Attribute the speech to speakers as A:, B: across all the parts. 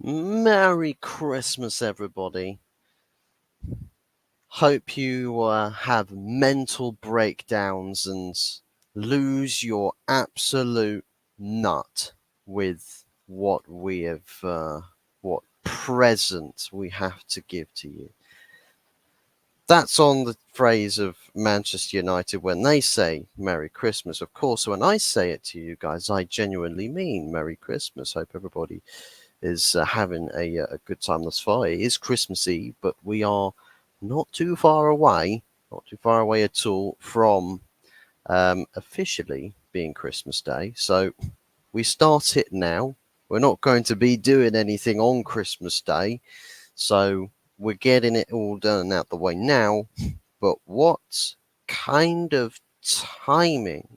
A: Merry Christmas, everybody. Hope you have mental breakdowns and lose your absolute nut with what what present we have to give to you. That's on the phrase of Manchester United when they say Merry Christmas. Of course, when I say it to you guys, I genuinely mean Merry Christmas. Hope everybody is having a good time thus far. It is Christmas Eve, but we are not too far away, not too far away at all from officially being Christmas Day. So we start it now. We're not going to be doing anything on Christmas Day, so we're getting it all done and out the way now. But what kind of timing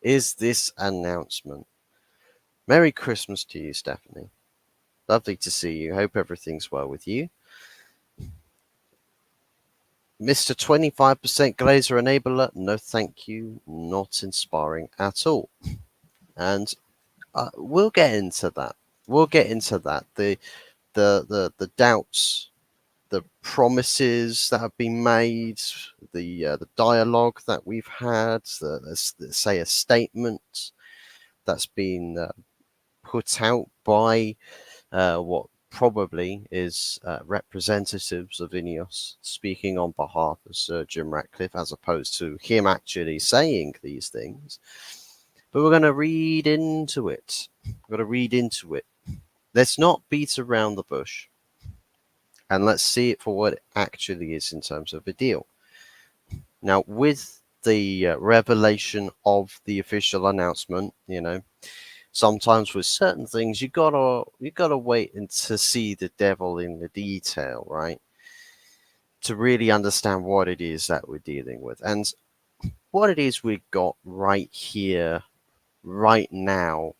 A: is this announcement? Merry Christmas to you, Stephanie. Lovely to see you. Hope everything's well with you. Mr. 25% Glazer Enabler, no thank you, not inspiring at all. And we'll get into that. We'll get into that. The doubts, the promises that have been made, the dialogue that we've had, let's say a statement that's been put out by what probably is representatives of Ineos speaking on behalf of Sir Jim Ratcliffe, as opposed to him actually saying these things. But we're going to read into it. We're going to read into it. Let's not beat around the bush, and let's see it for what it actually is in terms of a deal. Now, with the revelation of the official announcement, sometimes with certain things you gotta wait and to see the devil in the detail, right? To really understand what it is that we're dealing with. And what it is we've got right here, right now,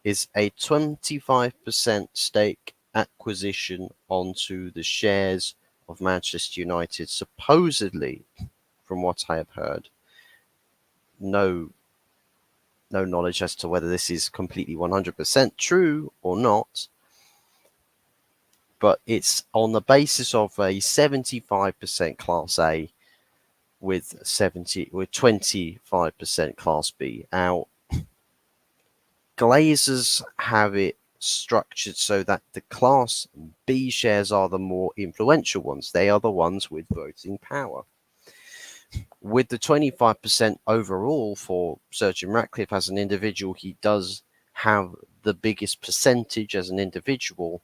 A: is a 25% stake acquisition onto the shares of Manchester United, supposedly, from what I have heard. No knowledge as to whether this is completely 100% true or not, but it's on the basis of a 75% Class A with 25% Class B. Now, Glazers have it structured so that the Class B shares are the more influential ones. They are the ones with voting power. With the 25% overall for Sir Jim Ratcliffe as an individual, he does have the biggest percentage as an individual,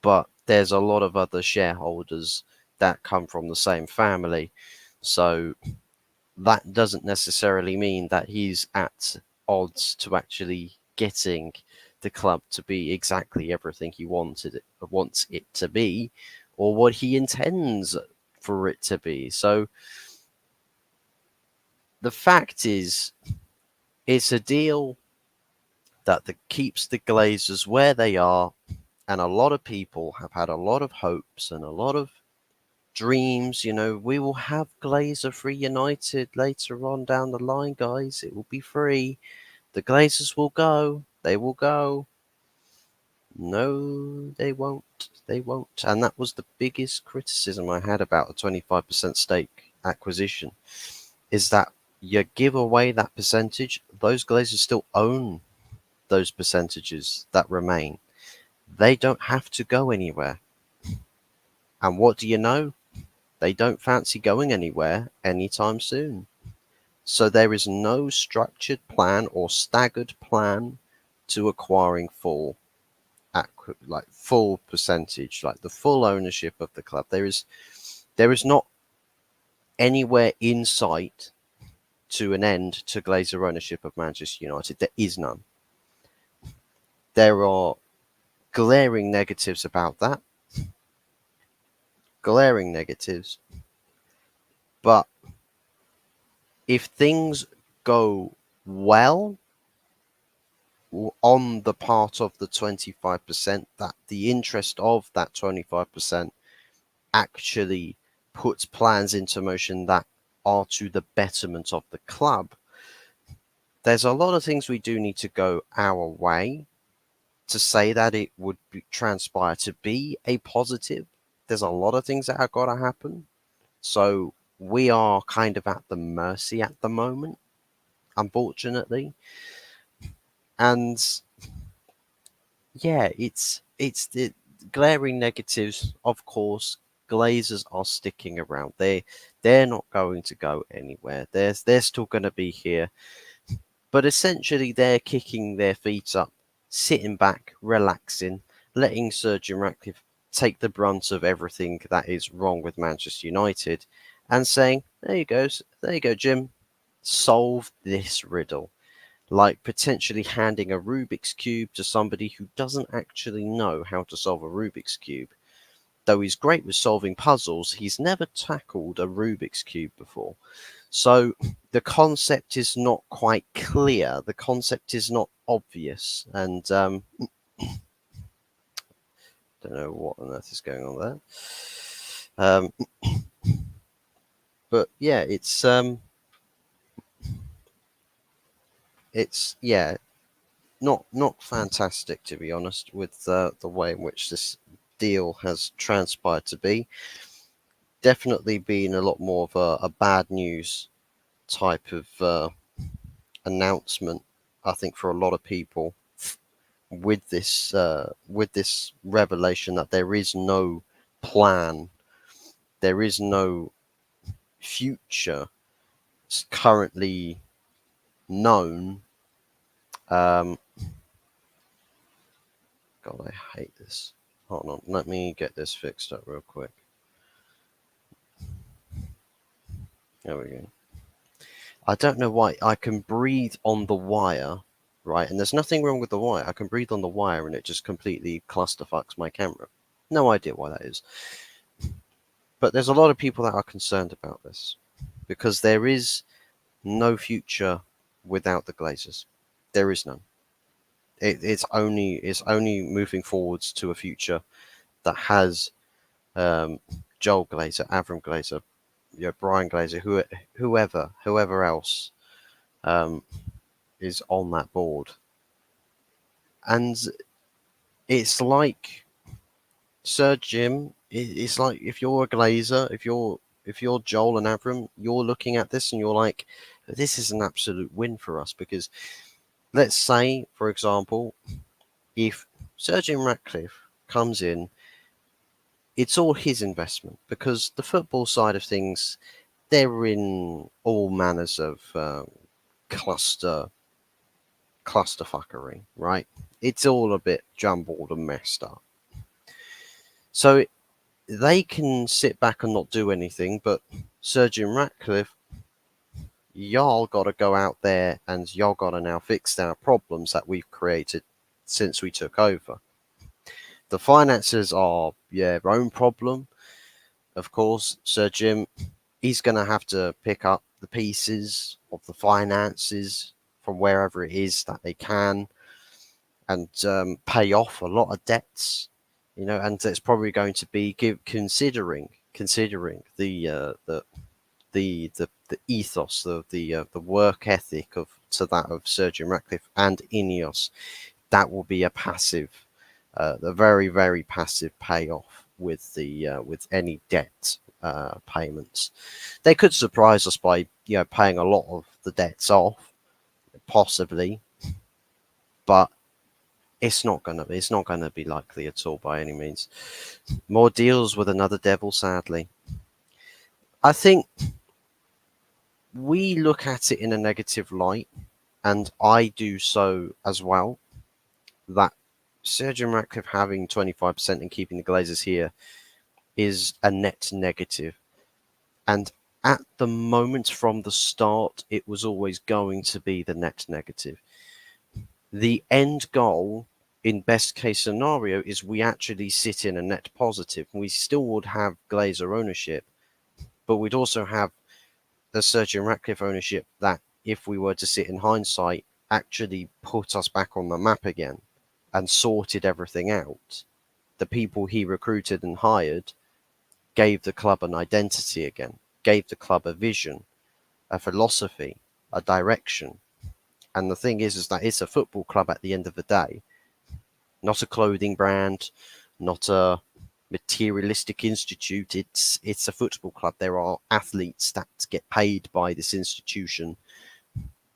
A: but there's a lot of other shareholders that come from the same family. So that doesn't necessarily mean that he's at odds to actually getting the club to be exactly everything he wants it to be, or what he intends for it to be. So the fact is, it's a deal that keeps the Glazers where they are, and a lot of people have had a lot of hopes and a lot of dreams. We will have Glazer Free United later on down the line, guys. It will be free. The Glazers will go. They will go. No, they won't. They won't. And that was the biggest criticism I had about a 25% stake acquisition, is that you give away that percentage, those Glazers still own those percentages that remain. They don't have to go anywhere. And what do you know? They don't fancy going anywhere anytime soon. So there is no structured plan or staggered plan to acquiring full percentage, like the full ownership of the club. There is not anywhere in sight to an end to Glazer ownership of Manchester United. There is none. There are glaring negatives about that. Glaring negatives. But if things go well on the part of the 25%, that the interest of that 25% actually puts plans into motion that are to the betterment of the club, there's a lot of things we do need to go our way to say that it would transpire to be a positive. There's a lot of things that have got to happen. So we are kind of at the mercy at the moment, unfortunately. And yeah, it's the glaring negatives. Of course, Glazers are sticking around. They're not going to go anywhere. They're still going to be here. But essentially, they're kicking their feet up, sitting back, relaxing, letting Sir Jim Ratcliffe take the brunt of everything that is wrong with Manchester United, and saying, there you go, Jim, solve this riddle." Like potentially handing a Rubik's Cube to somebody who doesn't actually know how to solve a Rubik's Cube. Though he's great with solving puzzles, he's never tackled a Rubik's Cube before. So the concept is not quite clear. The concept is not obvious. And don't know what on earth is going on there. But yeah, it's yeah, not fantastic, to be honest, with the way in which this deal has transpired to be. Definitely been a lot more of a bad news type of announcement, I think, for a lot of people, with this revelation that there is no plan, there is no future currently known. Um, God, I hate this. Hold on, let me get this fixed up real quick. There we go. I don't know why I can breathe on the wire, right? And there's nothing wrong with the wire. I can breathe on the wire and it just completely clusterfucks my camera. No idea why that is. But there's a lot of people that are concerned about this because there is no future without the Glazers. There is none. It's only moving forwards to a future that has Joel Glazer, Avram Glazer, Brian Glazer, whoever else um, is on that board. And it's like Sir Jim. It's like if you're a Glazer, if you're Joel and Avram, you're looking at this and you're like, this is an absolute win for us because let's say, for example, if Sir Jim Ratcliffe comes in, it's all his investment because the football side of things, they're in all manners of clusterfuckery, right? It's all a bit jumbled and messed up. So they can sit back and not do anything, but Sir Jim Ratcliffe, y'all got to go out there and y'all got to now fix our problems that we've created since we took over. The finances are your own problem. Of course, Sir Jim, he's going to have to pick up the pieces of the finances from wherever it is that they can and pay off a lot of debts, and it's probably going to be considering the ethos, the work ethic to that of Sir Jim Ratcliffe and Ineos. That will be a very very passive payoff with any debt payments. They could surprise us by paying a lot of the debts off, possibly, but it's not gonna be likely at all by any means. More deals with another devil, sadly. I think we look at it in a negative light, and I do so as well. That Sir Jim Ratcliffe having 25% and keeping the Glazers here is a net negative. And at the moment, from the start, it was always going to be the net negative. The end goal, in best case scenario, is we actually sit in a net positive. We still would have Glazer ownership, but we'd also have the Sir Jim Ratcliffe ownership that, if we were to sit in hindsight, actually put us back on the map again and sorted everything out. The people he recruited and hired gave the club an identity again, gave the club a vision, a philosophy, a direction. And the thing is that it's a football club at the end of the day. not a clothing brand, not a materialistic institute. It's a football club. There are athletes that get paid by this institution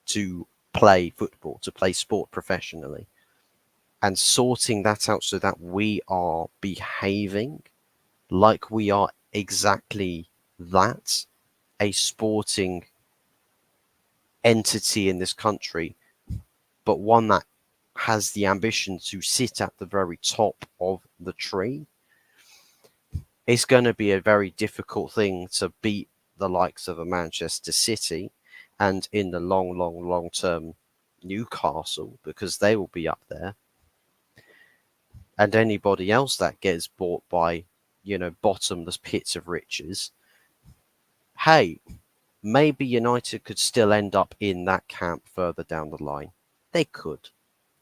A: to play football, to play sport professionally, and sorting that out so that we are behaving like we are exactly that, a sporting entity in this country, but one that has the ambition to sit at the very top of the tree. It's going to be a very difficult thing to beat the likes of a Manchester City, and in the long term, Newcastle, because they will be up there. And anybody else that gets bought by, bottomless pits of riches. Hey, maybe United could still end up in that camp further down the line. They could.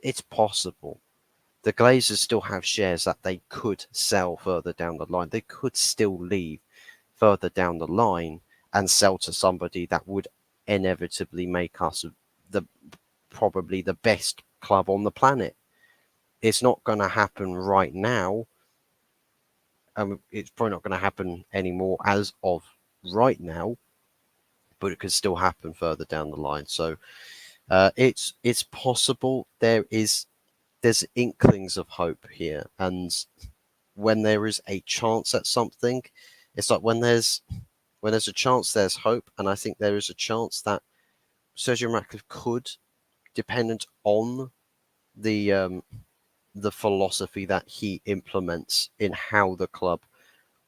A: It's possible. The Glazers still have shares that they could sell further down the line. They could still leave further down the line and sell to somebody that would inevitably make us the probably the best club on the planet. It's not going to happen right now. It's probably not going to happen anymore as of right now, but it could still happen further down the line. So it's possible. There's inklings of hope here, and when there is a chance at something, it's like when there's a chance, there's hope, and I think there is a chance that Sergio Ratcliffe could, dependent on the philosophy that he implements in how the club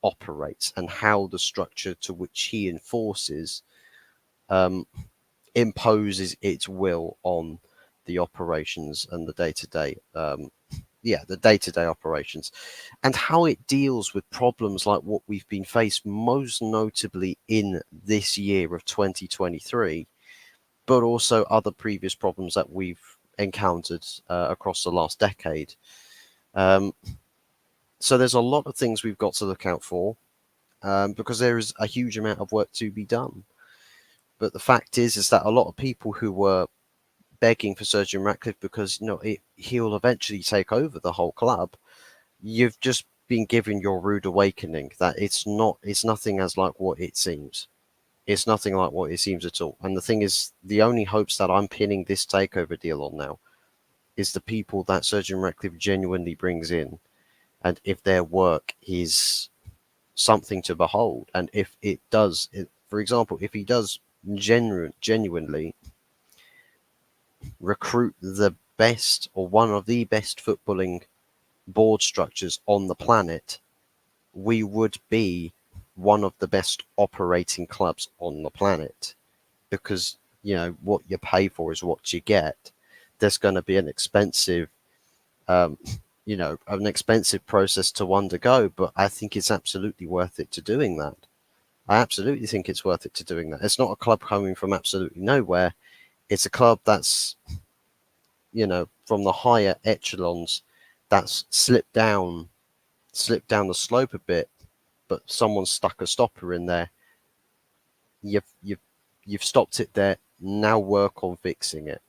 A: operates and how the structure to which he enforces imposes its will on the operations and the day-to-day the day-to-day operations, and how it deals with problems like what we've been faced most notably in this year of 2023, but also other previous problems that we've encountered across the last decade. So there's a lot of things we've got to look out for, because there is a huge amount of work to be done. But the fact is that a lot of people who were begging for Sergio Ratcliffe because he'll eventually take over the whole club, you've just been given your rude awakening that it's nothing as like what it seems. It's nothing like what it seems at all. And the thing is, the only hopes that I'm pinning this takeover deal on now is the people that Sergio Ratcliffe genuinely brings in, and if their work is something to behold, and if it does, for example, if he does genuinely recruit the best or one of the best footballing board structures on the planet, we would be one of the best operating clubs on the planet, because what you pay for is what you get. There's going to be an expensive process to undergo, but I think it's absolutely worth it to doing that. I absolutely think it's worth it to doing that. It's not a club coming from absolutely nowhere. It's a club that's from the higher echelons, that's slipped down the slope a bit, but someone stuck a stopper in there. You've stopped it there. Now work on fixing it.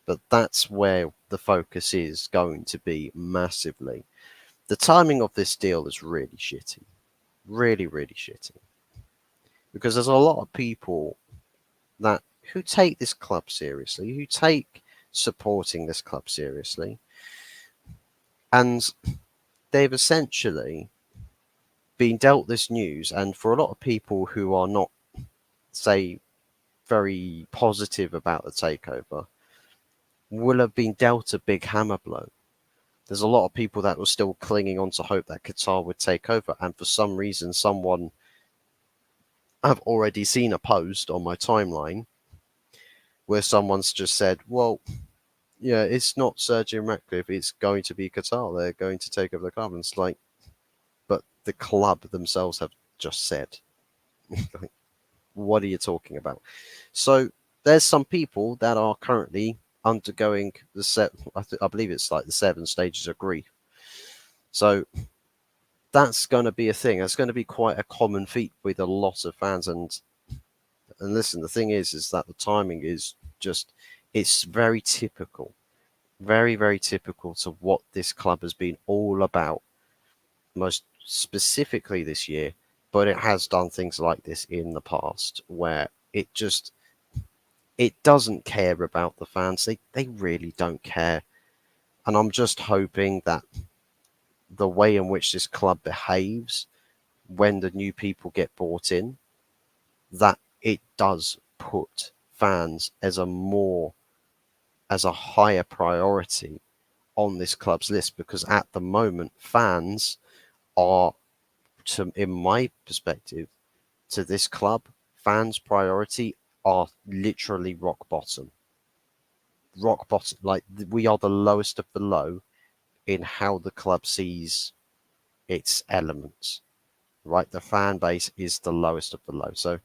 A: But that's where the focus is going to be massively. The timing of this deal is really shitty. Really, really shitty. Because there's a lot of people who take this club seriously, who take supporting this club seriously, and they've essentially been dealt this news. And for a lot of people who are not, say, very positive about the takeover, will have been dealt a big hammer blow. There's a lot of people that were still clinging on to hope that Qatar would take over, and for some reason, I've already seen a post on my timeline where someone's just said, well, yeah, it's not Sergio Ratcliffe, it's going to be Qatar. They're going to take over the club. And it's like, but the club themselves have just said. What are you talking about? So there's some people that are currently undergoing I believe it's like the 7 stages of grief. So that's going to be a thing. That's going to be quite a common feat with a lot of fans. And listen, the thing is that the timing is just, it's very typical. Very, very typical to what this club has been all about, most specifically this year. But it has done things like this in the past where it doesn't care about the fans. They really don't care. And I'm just hoping that the way in which this club behaves when the new people get brought in, that it does put fans as a higher priority on this club's list, because at the moment fans are, in my perspective, to this club, fans' priority are literally rock bottom. Rock bottom. Like, we are the lowest of the low in how the club sees its elements. Right? The fan base is the lowest of the low. So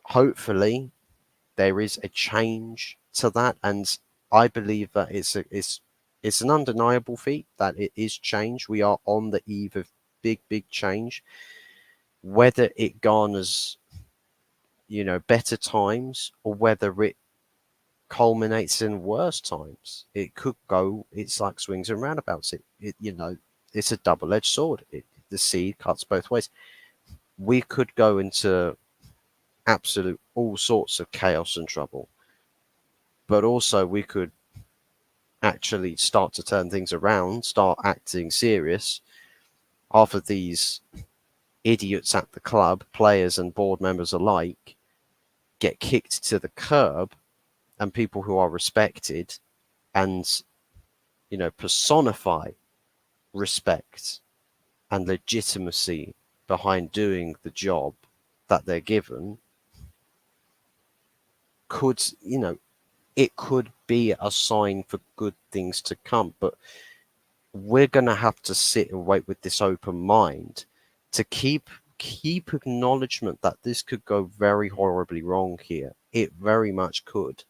A: hopefully there is a change to that, and I believe that it's an undeniable feat that it is change. We are on the eve of big change. Whether it garners, better times, or whether it culminates in worse times, it could go. It's like swings and roundabouts. It's a double-edged sword. The seed cuts both ways. We could go into absolute all sorts of chaos and trouble, but also we could actually start to turn things around, start acting serious. Half of these idiots at the club, players and board members alike, get kicked to the curb, and people who are respected and, personify respect and legitimacy behind doing the job that they're given, could, it could be a sign for good things to come. But we're going to have to sit and wait with this open mind to keep acknowledgement that this could go very horribly wrong here. It very much could.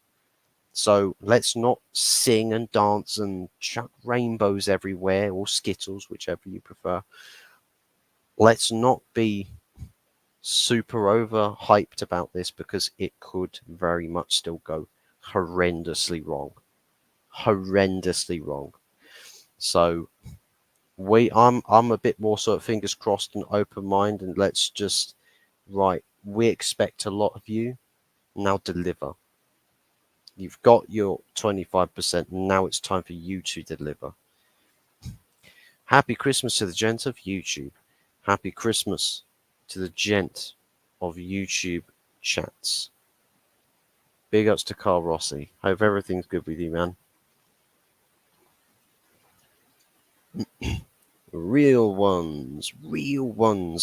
A: So let's not sing and dance and chuck rainbows everywhere, or Skittles, whichever you prefer. Let's not be super over hyped about this, because it could very much still go horrendously wrong. Horrendously wrong. So I'm a bit more sort of fingers crossed and open mind, and let's just, right, we expect a lot of you. Now deliver. You've got your 25%. Now it's time for you to deliver. Happy Christmas to the gent of YouTube. Happy Christmas to the gent of YouTube chats. Big ups to Carl Rossi. Hope everything's good with you, man. Real ones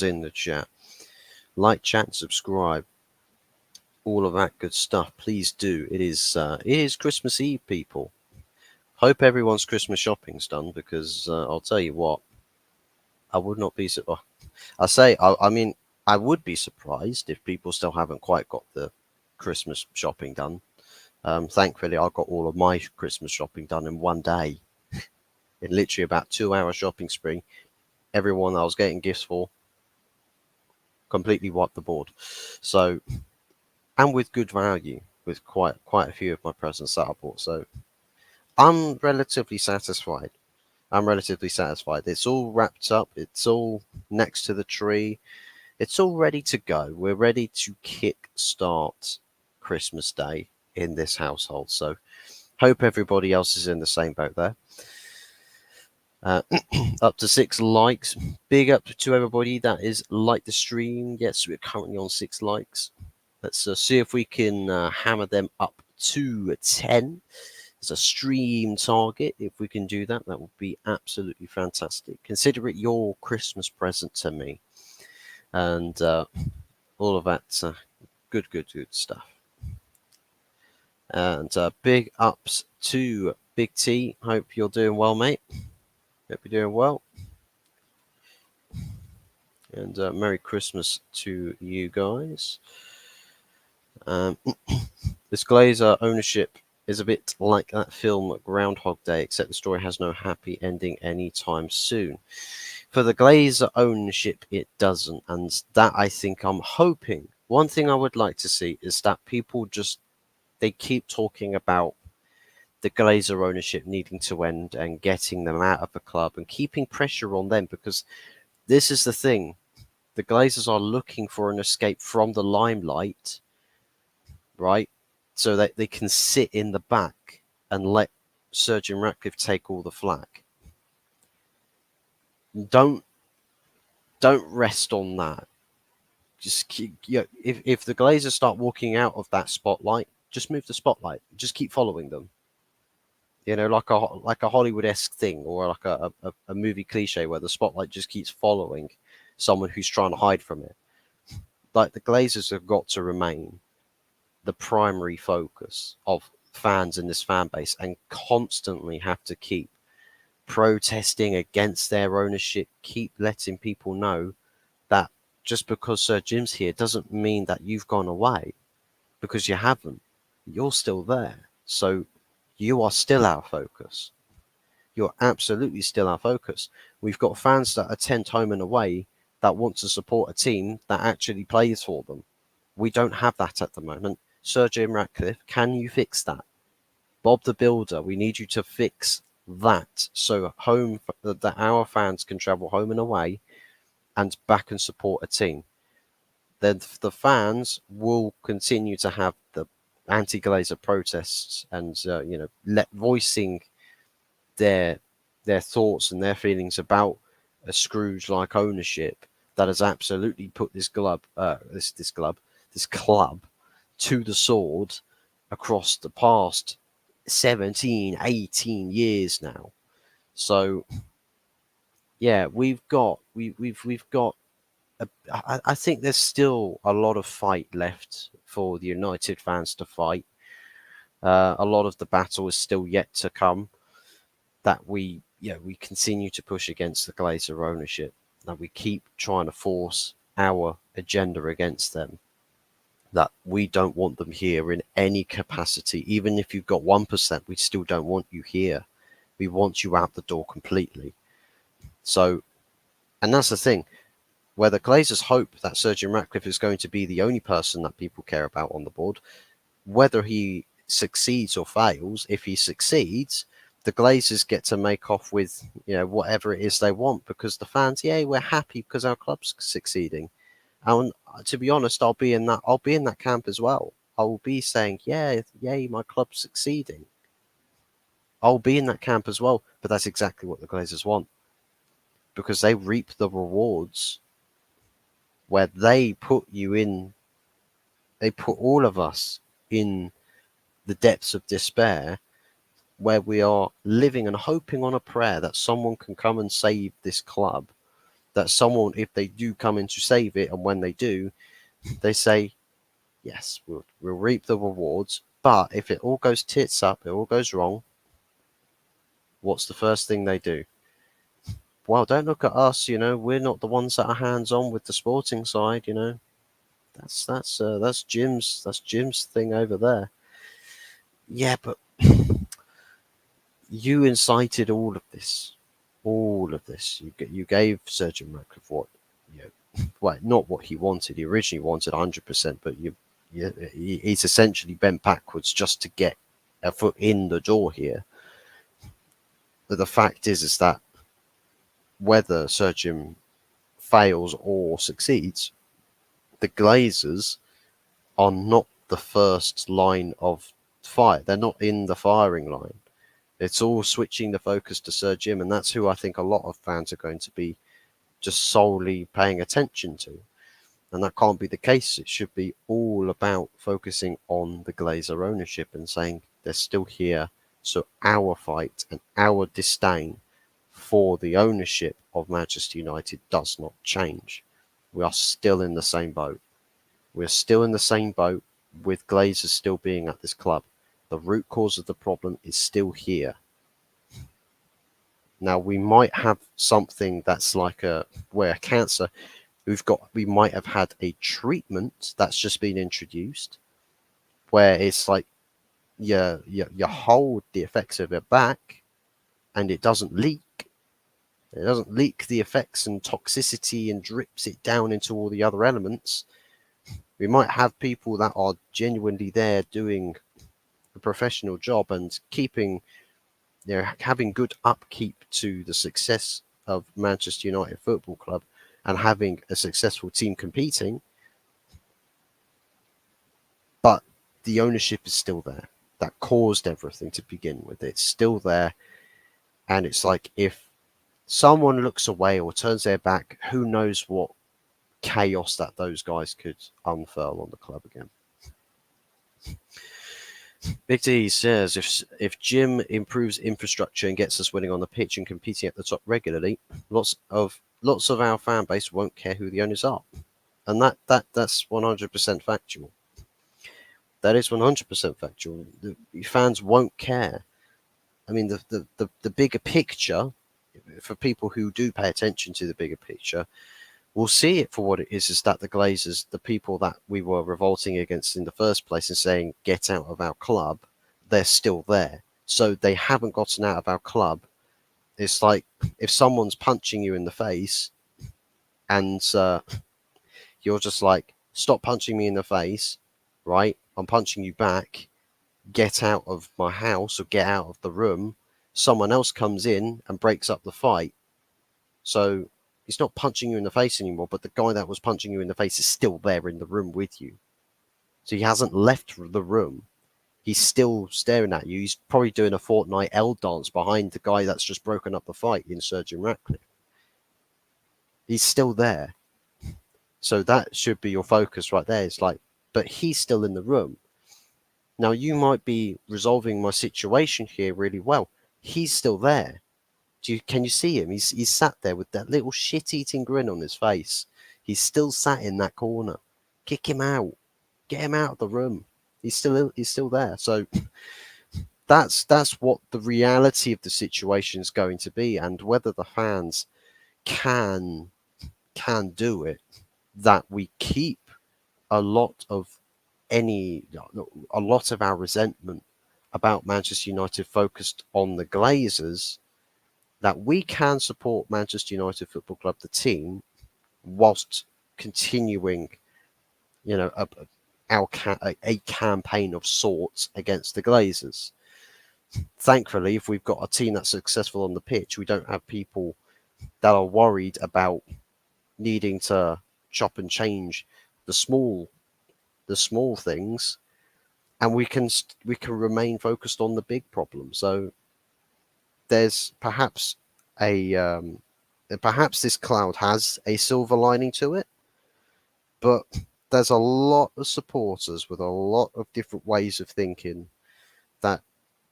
A: in the chat. Like, chat, subscribe, all of that good stuff. Please do. It is Christmas Eve, people. Hope everyone's Christmas shopping's done, because I'll tell you what, I would not be so. I mean, I would be surprised if people still haven't quite got the Christmas shopping done. Thankfully, I got all of my Christmas shopping done in one day. In literally about 2 hour shopping spree, everyone I was getting gifts for completely wiped the board. So, and with good value, with quite a few of my presents that I bought. So I'm relatively satisfied. It's all wrapped up. It's all next to the tree. It's all ready to go. We're ready to kick start Christmas Day in this household. So hope everybody else is in the same boat there. Up to 6 likes. Big up to everybody that is like the stream. Yes, we're currently on 6 likes. Let's see if we can hammer them up to 10 as a stream target. If we can do that, that would be absolutely fantastic. Consider it your Christmas present to me. And all of that good stuff. And big ups to Big T. Hope you're doing well, mate. Hope you're doing well. And Merry Christmas to you guys. This Glazer ownership is a bit like that film Groundhog Day, except the story has no happy ending anytime soon. For the Glazer ownership, it doesn't, and that, I think, I'm hoping. One thing I would like to see is that people they keep talking about the Glazer ownership needing to end and getting them out of the club and keeping pressure on them, because this is the thing. The Glazers are looking for an escape from the limelight, right? So that they can sit in the back and let Sir Jim Ratcliffe take all the flack. Don't rest on that. Just keep, if the Glazers start walking out of that spotlight, just move the spotlight. Just keep following them. Like a Hollywood-esque thing, or like a movie cliche where the spotlight just keeps following someone who's trying to hide from it. Like, the Glazers have got to remain the primary focus of fans in this fan base, and constantly have to keep protesting against their ownership, keep letting people know that just because Sir Jim's here doesn't mean that you've gone away, because you haven't. You're still there. So you are still our focus. You're absolutely still our focus. We've got fans that attend home and away that want to support a team that actually plays for them. We don't have that at the moment. Sir Jim Ratcliffe, can you fix that? Bob the Builder, we need you to fix that, so that our fans can travel home and away and back and support a team. Then the fans will continue to have the anti-Glazer protests and voicing their thoughts and their feelings about a Scrooge-like ownership that has absolutely put this club to the sword across the past 17, 18 years now. So yeah, we've got I think there's still a lot of fight left for the United fans to fight. A lot of the battle is still yet to come. That we continue to push against the Glazer ownership. That we keep trying to force our agenda against them. That we don't want them here in any capacity. Even if you've got 1%, we still don't want you here. We want you out the door completely. So, and that's the thing. Where the Glazers hope that Sir Jim Ratcliffe is going to be the only person that people care about on the board, whether he succeeds or fails, if he succeeds, the Glazers get to make off with whatever it is they want, because the fans, we're happy because our club's succeeding. And to be honest, I'll be in that camp as well. I will be saying, yay, my club's succeeding. I'll be in that camp as well, but that's exactly what the Glazers want, because they reap the rewards where they put all of us in the depths of despair, where we are living and hoping on a prayer that someone can come and save this club, that someone, if they do come in to save it, and when they do, they say, yes, we'll reap the rewards, but if it all goes tits up, it all goes wrong, what's the first thing they do? Well, don't look at us, we're not the ones that are hands-on with the sporting side, that's Jim's thing over there. Yeah, but you incited all of this. You gave Sir Jim Ratcliffe not what he wanted. He originally wanted 100%, but he's essentially bent backwards just to get a foot in the door here. But the fact is that whether Sir Jim fails or succeeds, the Glazers are not the first line of fire. They're not in the firing line. It's all switching the focus to Sir Jim, and that's who I think a lot of fans are going to be just solely paying attention to. And that can't be the case. It should be all about focusing on the Glazer ownership and saying they're still here. So our fight and our disdain for the ownership of Manchester United does not change. We are still in the same boat. We're still in the same boat with Glazers still being at this club. The root cause of the problem is still here. Now, we might have something that's like where cancer, we might have had a treatment that's just been introduced, where it's like you hold the effects of it back, and it doesn't leak. It doesn't leak the effects and toxicity and drips it down into all the other elements. We might have people that are genuinely there doing a professional job and keeping, having good upkeep to the success of Manchester United Football Club and having a successful team competing, but the ownership is still there. That caused everything to begin with. It's still there. And it's like if someone looks away or turns their back, who knows what chaos that those guys could unfurl on the club again. Big D says if Jim improves infrastructure and gets us winning on the pitch and competing at the top regularly, lots of our fan base won't care who the owners are, and that's 100% factual. That is 100% factual. The fans won't care. I mean, the bigger picture, for people who do pay attention to the bigger picture, will see it for what it is that the Glazers, the people that we were revolting against in the first place and saying, get out of our club, they're still there. So they haven't gotten out of our club. It's like if someone's punching you in the face and you're just like, stop punching me in the face, right? I'm punching you back. Get out of my house or get out of the room. Someone else comes in and breaks up the fight. So he's not punching you in the face anymore, but the guy that was punching you in the face is still there in the room with you. So he hasn't left the room. He's still staring at you. He's probably doing a Fortnite L dance behind the guy that's just broken up the fight in Surgeon Ratcliffe. He's still there. So that should be your focus right there. It's like, but he's still in the room. Now, you might be resolving my situation here really well. He's still there. Can you see him? He's sat there with that little shit-eating grin on his face. He's still sat in that corner. Kick him out. Get him out of the room. He's still there. So that's what the reality of the situation is going to be, and whether the fans can do it, that we keep a lot of our resentment about Manchester United focused on the Glazers, that we can support Manchester United Football Club, the team, whilst continuing, a campaign of sorts against the Glazers. Thankfully, if we've got a team that's successful on the pitch, we don't have people that are worried about needing to chop and change the small things, and we can remain focused on the big problem. So there's perhaps perhaps this cloud has a silver lining to it, but there's a lot of supporters with a lot of different ways of thinking that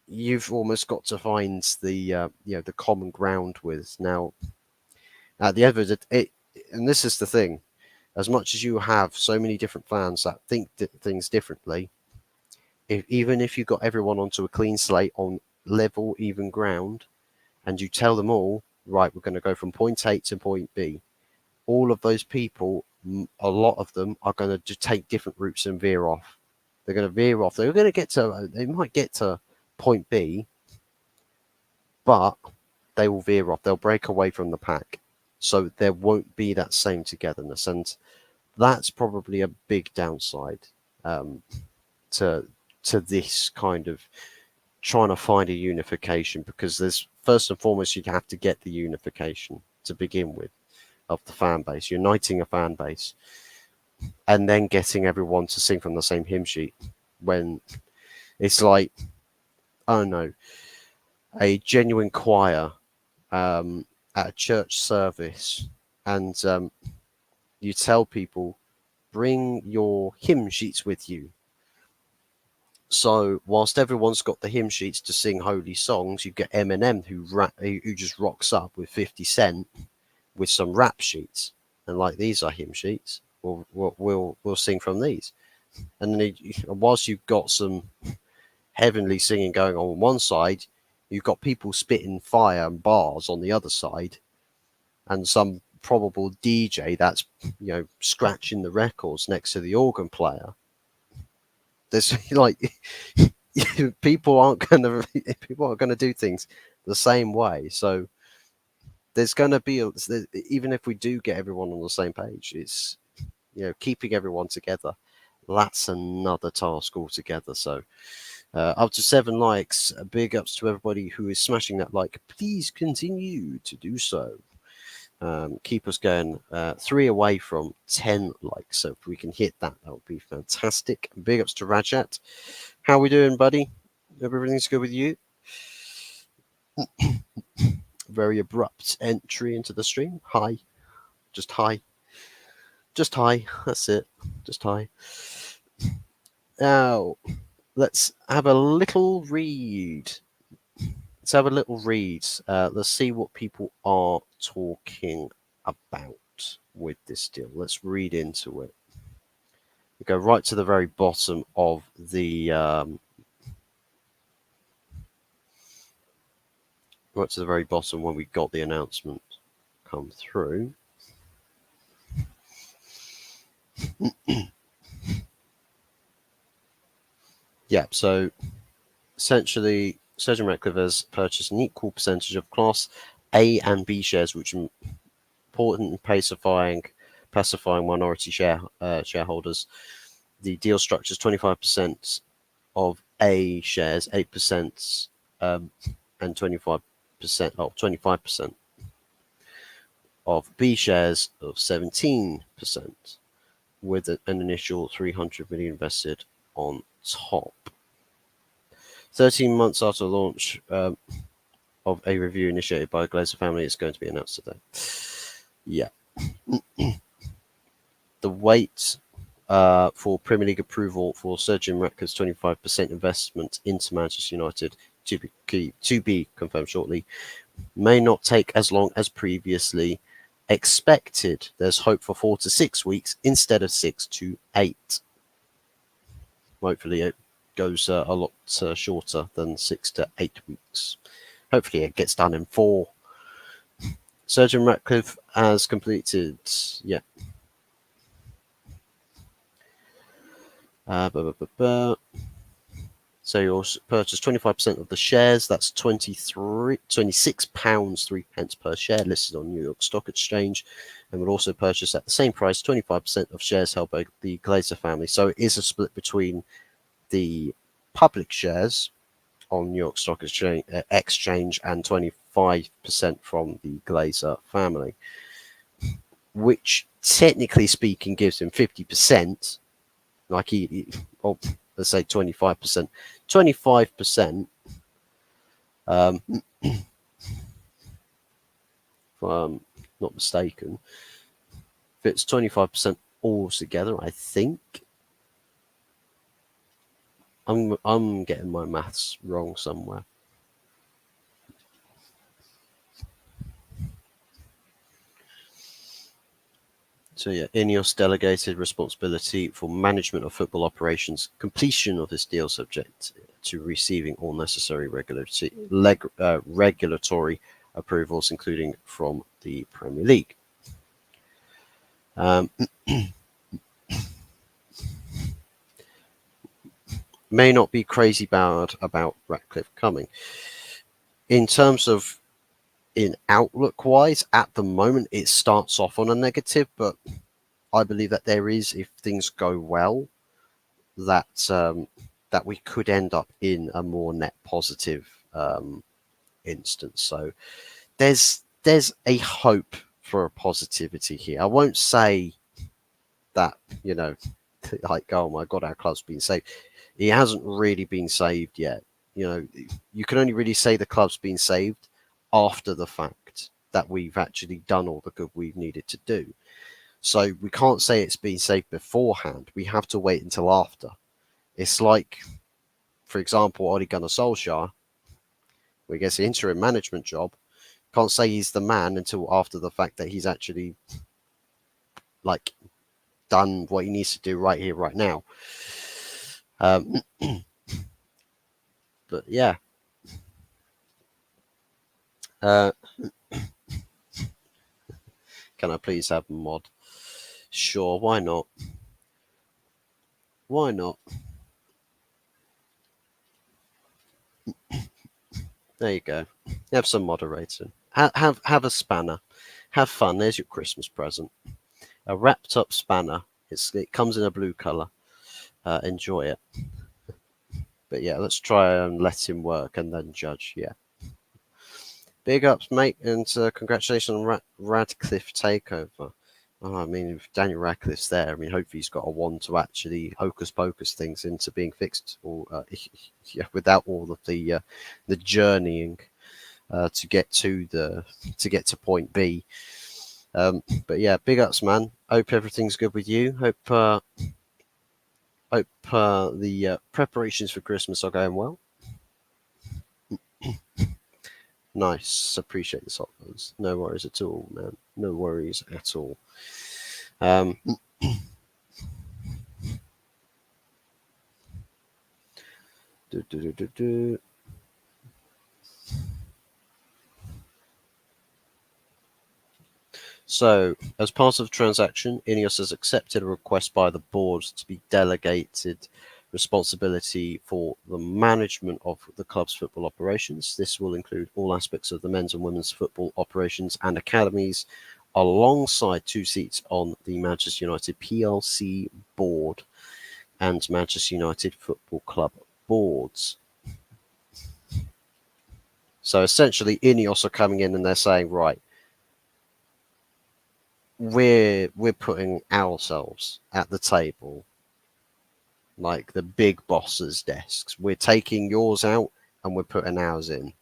A: you've almost got to find the common ground with. Now, at the end of it, and this is the thing, as much as you have so many different fans that think things differently, even if you got everyone onto a clean slate on level, even ground, and you tell them all, right, we're going to go from point A to point B, all of those people, a lot of them are going to take different routes and veer off. They're going to veer off. They might get to point B, but they will veer off. They'll break away from the pack. So there won't be that same togetherness. And that's probably a big downside to this kind of trying to find a unification, because there's, first and foremost, you have to get the unification to begin with of the fan base, uniting a fan base, and then getting everyone to sing from the same hymn sheet. When it's like, I don't know, a genuine choir at a church service, and you tell people, bring your hymn sheets with you. So whilst everyone's got the hymn sheets to sing holy songs, you get Eminem who just rocks up with 50 Cent with some rap sheets, and like, these are hymn sheets. We'll sing from these. And then whilst you've got some heavenly singing going on one side, you've got people spitting fire and bars on the other side, and some probable DJ that's scratching the records next to the organ player. There's like people aren't gonna do things the same way. So there's gonna be even if we do get everyone on the same page, it's keeping everyone together. That's another task altogether. So Up to 7 likes. Big ups to everybody who is smashing that like. Please continue to do so. Keep us going. 3 away from 10 likes. So if we can hit that, that would be fantastic. Big ups to Rajat. How we doing, buddy? Everything's good with you? Very abrupt entry into the stream. Hi. Just hi. Just hi. That's it. Just hi. Now, let's have a little read. Let's have a little read. Let's see what people are talking about with this deal. Let's read into it. We go right to the very bottom of the right to the very bottom when we got the announcement come through. Yeah, so essentially, Sir Ratcliffe has purchased an equal percentage of Class A and B shares, which are important in pacifying minority shareholders. The deal structures 25% of A shares, 8%, and 25% of B shares of 17%, with an initial 300 million invested on top. 13 months after launch of a review initiated by the Glazer family, it's going to be announced today. Yeah. The wait for Premier League approval for Sir Jim Ratcliffe's 25% investment into Manchester United to be confirmed shortly may not take as long as previously expected. There's hope for 4 to 6 weeks instead of 6 to 8. Hopefully it goes a lot shorter than 6 to 8 weeks. Hopefully it gets done in 4. Sir Jim Ratcliffe has completed, yeah. So you'll purchase 25% of the shares. That's £26 3 pence per share, listed on New York Stock Exchange, and will also purchase at the same price 25% of shares held by the Glazer family. So it is a split between the public shares on New York Stock Exchange and 25% from the Glazer family, which technically speaking gives him 50%. Like let's say 25%. 25%, if I'm not mistaken, if it's 25% altogether, I think. I'm getting my maths wrong somewhere. So yeah, Ineos delegated responsibility for management of football operations. Completion of this deal subject to receiving all necessary regulatory approvals, including from the Premier League. May not be crazy bad about Ratcliffe coming. In terms of in outlook wise, at the moment it starts off on a negative, but I believe that there is, if things go well, that that we could end up in a more net positive instance. So there's a hope for a positivity here. I won't say that, you know, like, oh my God, our club's been saved. He hasn't really been saved yet. You know, you can only really say the club's been saved after the fact that we've actually done all the good we've needed to do. So we can't say it's been saved beforehand. We have to wait until after. It's like, for example, Ole Gunnar Solskjaer, who gets the interim management job, can't say he's the man until after the fact that he's actually like done what he needs to do right here, right now. But yeah. Can I please have a mod? Sure, why not? Why not? There you go. Have some moderating. Have a spanner. Have fun. There's your Christmas present. A wrapped up spanner. It comes in a blue color. Enjoy it. But yeah, let's try and let him work and then judge. Yeah. Big ups, mate, and congratulations on Radcliffe Takeover. Oh, I mean, if Daniel Radcliffe's there, I mean, hopefully he's got a wand to actually hocus pocus things into being fixed, or yeah, without all of the journeying to get to point B. But yeah, big ups, man. Hope everything's good with you. Hope the preparations for Christmas are going well. Nice. Appreciate the softwares. No worries at all, man. No worries at all. Um, do, do, do, do, do. So, as part of the transaction, Ineos has accepted a request by the board to be delegated responsibility for the management of the club's football operations. This will include all aspects of the men's and women's football operations and academies, alongside 2 seats on the Manchester United PLC board and Manchester United Football Club boards. So essentially, Ineos are coming in and they're saying, right, we're putting ourselves at the table, like the big boss's desks. We're taking yours out and we're putting ours in.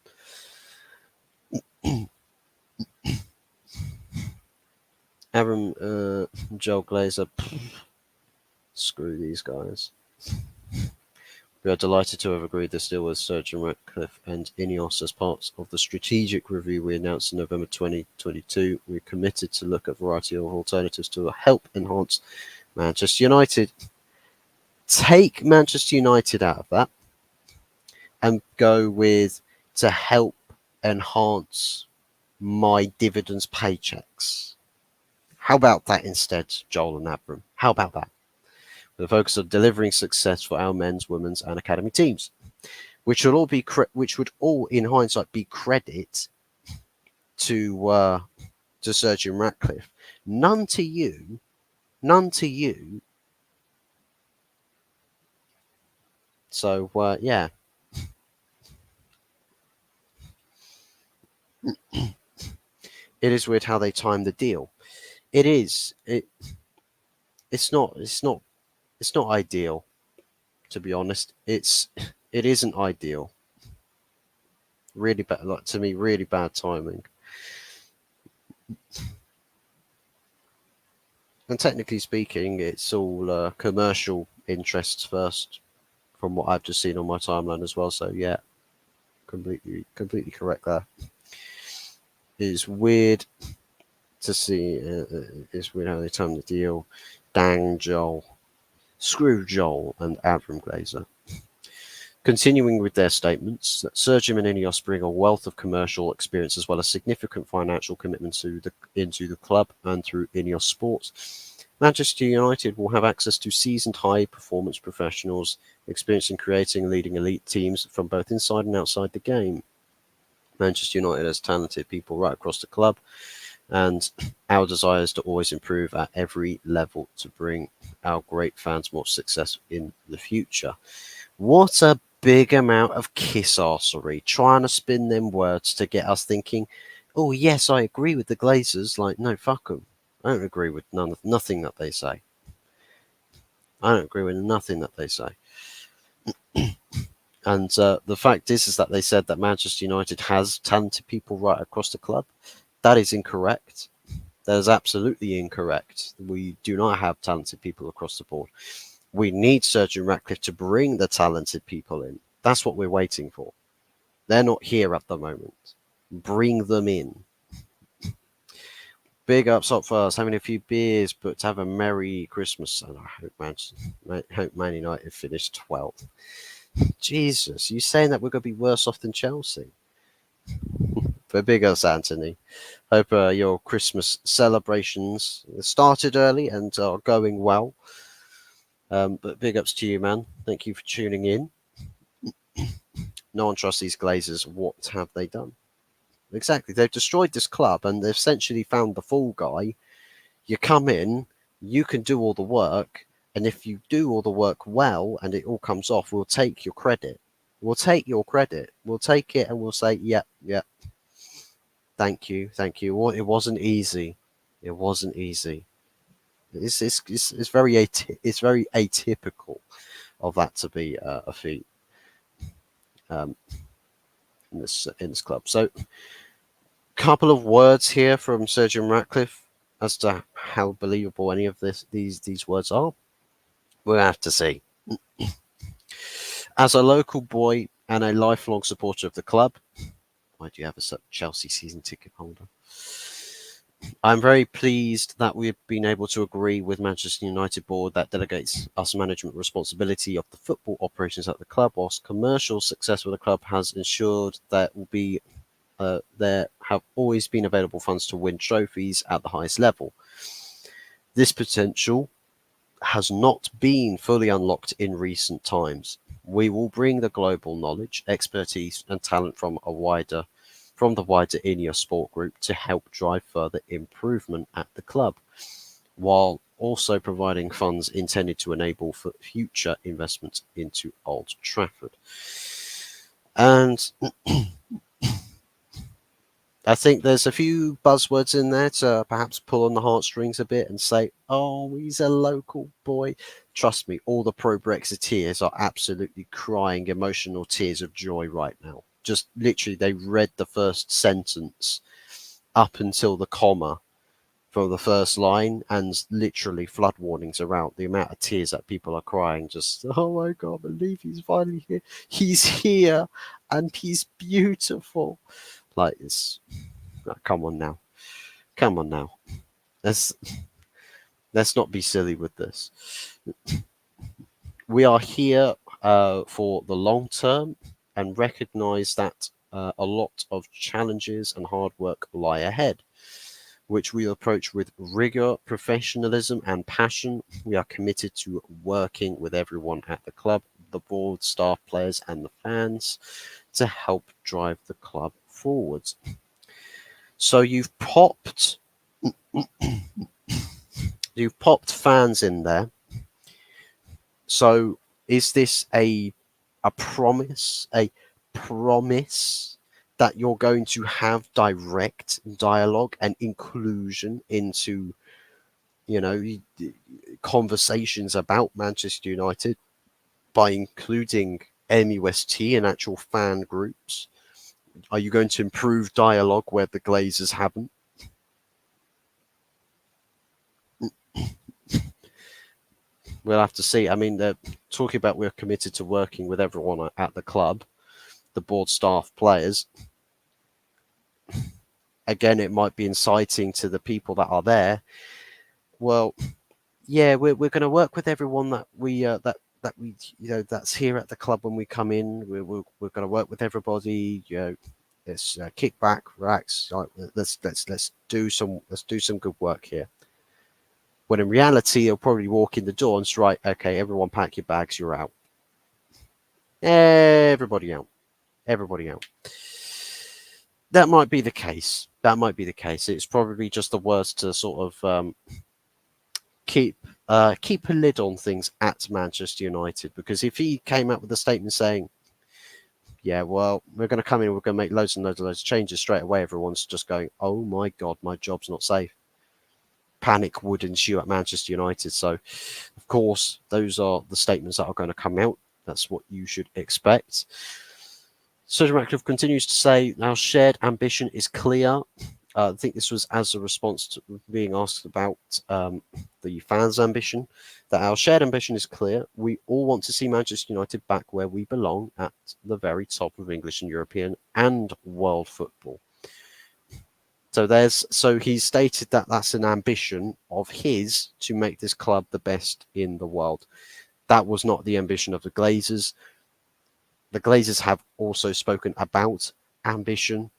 A: Aaron, Joel Glazer, screw these guys. We are delighted to have agreed this deal with Sir Jim Ratcliffe and Ineos as part of the strategic review we announced in November 2022. We're committed to look at a variety of alternatives to help enhance Manchester United. Take Manchester United out of that and go with to help enhance my dividends paychecks. How about that instead, Joel and Abram? How about that? With the focus of delivering success for our men's, women's, and academy teams, which would all, in hindsight, be credit to Sir Jim Ratcliffe. None to you. So yeah. It is weird how they timed the deal. It is. It's not ideal, to be honest. It isn't ideal. Really bad, like, to me, really bad timing. And technically speaking, it's all commercial interests first, from what I've just seen on my timeline as well. So yeah, completely correct there. It is weird to see. It's weird how they timed the deal. Dang Joel, screw Joel and Avram Glazer. Continuing with their statements, Sir Jim and Ineos bring a wealth of commercial experience as well as significant financial commitment into the club and through Ineos Sports. Manchester United will have access to seasoned high-performance professionals, experienced in creating and leading elite teams from both inside and outside the game. Manchester United has talented people right across the club, and our desire is to always improve at every level to bring our great fans more success in the future. What a big amount of kiss-arsery, trying to spin them words to get us thinking, oh yes, I agree with the Glazers. Like, no, fuck them. I don't agree with nothing that they say. I don't agree with nothing that they say. And the fact is that they said that Manchester United has talented people right across the club. That is incorrect. That is absolutely incorrect. We do not have talented people across the board. We need Sir Jim Ratcliffe to bring the talented people in. That's what we're waiting for. They're not here at the moment. Bring them in. Big ups up first, having a few beers, but to have a Merry Christmas. And I hope Man United finish 12th. Jesus, you saying that we're going to be worse off than Chelsea? But big ups, Anthony. Hope your Christmas celebrations started early and are going well. But big ups to you, man. Thank you for tuning in. No one trusts these Glazers. What have they done? Exactly. They've destroyed this club and they've essentially found the fall guy. You come in, you can do all the work, And if you do all the work well and it all comes off, we'll take your credit. We'll take your credit. We'll take it and we'll say, yep, yep, thank you, thank you. Well, it wasn't easy. It wasn't easy. It's very it's very atypical of that to be a feat um, in this club. So, couple of words here from Sir Jim Ratcliffe as to how believable any of these words are. We'll have to see. As a local boy and a lifelong supporter of the club, why do you have a Chelsea season ticket holder? I'm very pleased that we've been able to agree with Manchester United board that delegates us management responsibility of the football operations at the club, whilst commercial success with the club has ensured that will be there have always been available funds to win trophies at the highest level. This potential has not been fully unlocked in recent times. We will bring the global knowledge, expertise, and talent from the wider Ineos Sport Group to help drive further improvement at the club, while also providing funds intended to enable for future investments into Old Trafford. And I think there's a few buzzwords in there to perhaps pull on the heartstrings a bit and say, oh, he's a local boy. Trust me, all the pro-Brexiteers are absolutely crying emotional tears of joy right now. Just literally, they read the first sentence up until the comma for the first line, and literally flood warnings are out. The amount of tears that people are crying, just, oh my God, I believe he's finally here. He's here, and he's beautiful. Like, it's... come on now. Come on now. Let's not be silly with this. We are here for the long term and recognize that a lot of challenges and hard work lie ahead, which we approach with rigor, professionalism, and passion. We are committed to working with everyone at the club, the board, staff, players, and the fans to help drive the club forwards. So you've popped fans in there. So is this a promise that you're going to have direct dialogue and inclusion into, conversations about Manchester United by including MUST and actual fan groups? Are you going to improve dialogue where the Glazers haven't? We'll have to see. I mean, they're talking about we're committed to working with everyone at the club, the board, staff, players. Again, it might be inciting to the people that are there. Well, yeah, we're going to work with everyone that we that's here at the club when we come in. We're going to work with everybody. Let's kick back, relax. Let's do some good work here. When in reality, you'll probably walk in the door and strike, okay, everyone pack your bags, you're out. Everybody out. Everybody out. That might be the case. It's probably just the worst to sort of keep a lid on things at Manchester United, because if he came out with a statement saying, yeah, well, we're going to come in, we're going to make loads and loads of changes straight away, everyone's just going, oh my God, my job's not safe. Panic would ensue at Manchester United. So, of course, those are the statements that are going to come out. That's what you should expect. Sir Ratcliffe continues to say, our shared ambition is clear. I think this was as a response to being asked about the fans' ambition, that our shared ambition is clear. We all want to see Manchester United back where we belong, at the very top of English and European and world football. So he's stated that that's an ambition of his to make this club the best in the world. That was not the ambition of the Glazers. The Glazers have also spoken about ambition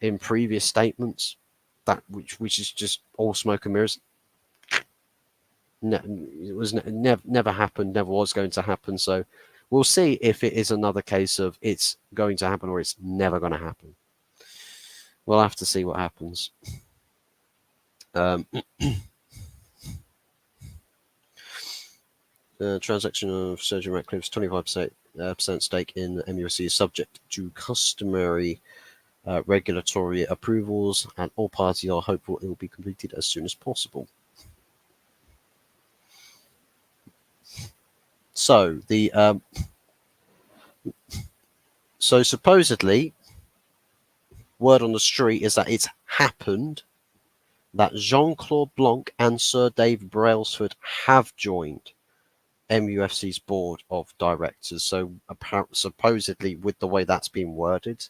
A: in previous statements, that which is just all smoke and mirrors. It was never happened, never was going to happen. So we'll see if it is another case of it's going to happen or it's never going to happen. We'll have to see what happens. Transaction of Sir Ratcliffe's 25% stake in MUSC is subject to customary regulatory approvals, and all parties are hopeful it will be completed as soon as possible. So so supposedly, word on the street is that it's happened, that Jean-Claude Blanc and Sir Dave Brailsford have joined MUFC's board of directors. So supposedly, with the way that's been worded,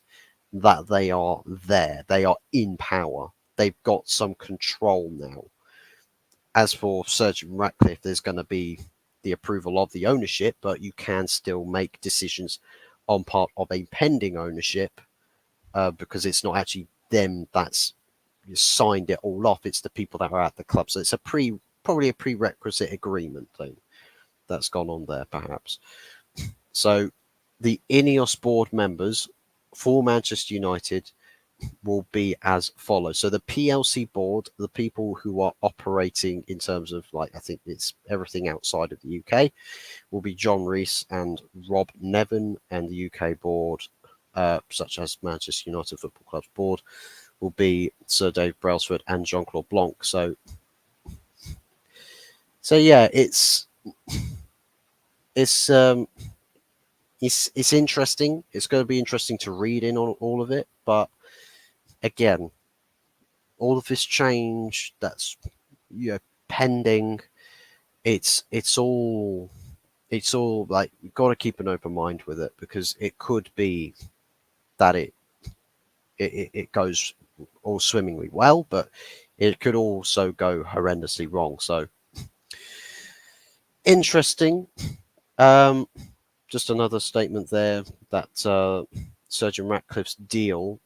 A: that they are there, they are in power, they've got some control now. As for Sir Ratcliffe, there's going to be the approval of the ownership, but you can still make decisions on part of a pending ownership, because it's not actually them that's signed it all off, it's the people that are at the club. So it's probably a prerequisite agreement thing that's gone on there, perhaps. So the Ineos board members for Manchester United will be as follows. So the PLC board, the people who are operating in terms of, like, I think it's everything outside of the UK, will be John Rees and Rob Nevin, and the UK board, such as Manchester United Football Club's board, will be Sir Dave Brailsford and Jean-Claude Blanc. So yeah, it's interesting. It's going to be interesting to read in on all of it, but again, all of this change that's pending, it's all like, you've got to keep an open mind with it, because it could be that it goes all swimmingly well, but it could also go horrendously wrong. So interesting. Just another statement there that Sir Ratcliffe's deal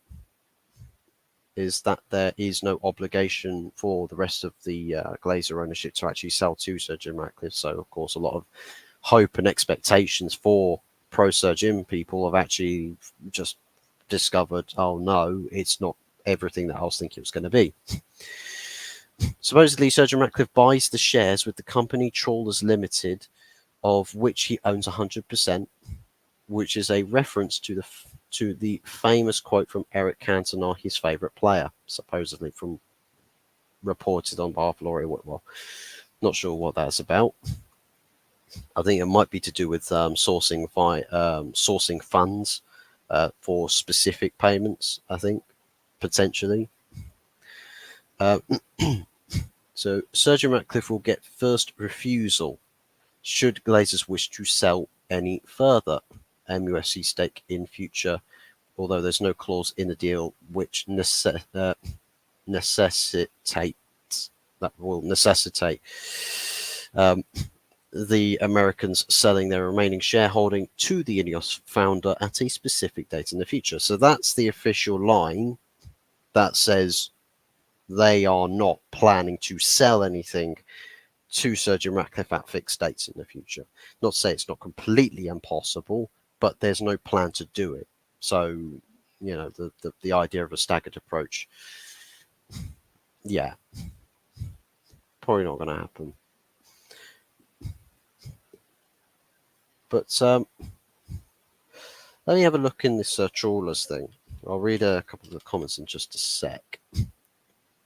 A: is that there is no obligation for the rest of the Glazer ownership to actually sell to Sir Jim Ratcliffe. So, of course, a lot of hope and expectations for pro Sir Jim people have actually just discovered, oh no, it's not everything that I was thinking it was going to be. Supposedly, Sir Jim Ratcliffe buys the shares with the company Trawlers Limited, of which he owns 100%, which is a reference to the famous quote from Eric Cantona, his favourite player, supposedly from reported on behalf of Laurie Whitwell. Not sure what that's about. I think it might be to do with sourcing funds for specific payments, I think, potentially. So Sir Jim Ratcliffe will get first refusal should Glazers wish to sell any further MUFC stake in future, although there's no clause in the deal which necessitate the Americans selling their remaining shareholding to the Ineos founder at a specific date in the future. So that's the official line that says they are not planning to sell anything to Sir Jim Ratcliffe at fixed dates in the future. Not to say it's not completely impossible, but there's no plan to do it. So, the idea of a staggered approach, yeah, probably not going to happen. But let me have a look in this trawlers thing. I'll read a couple of the comments in just a sec.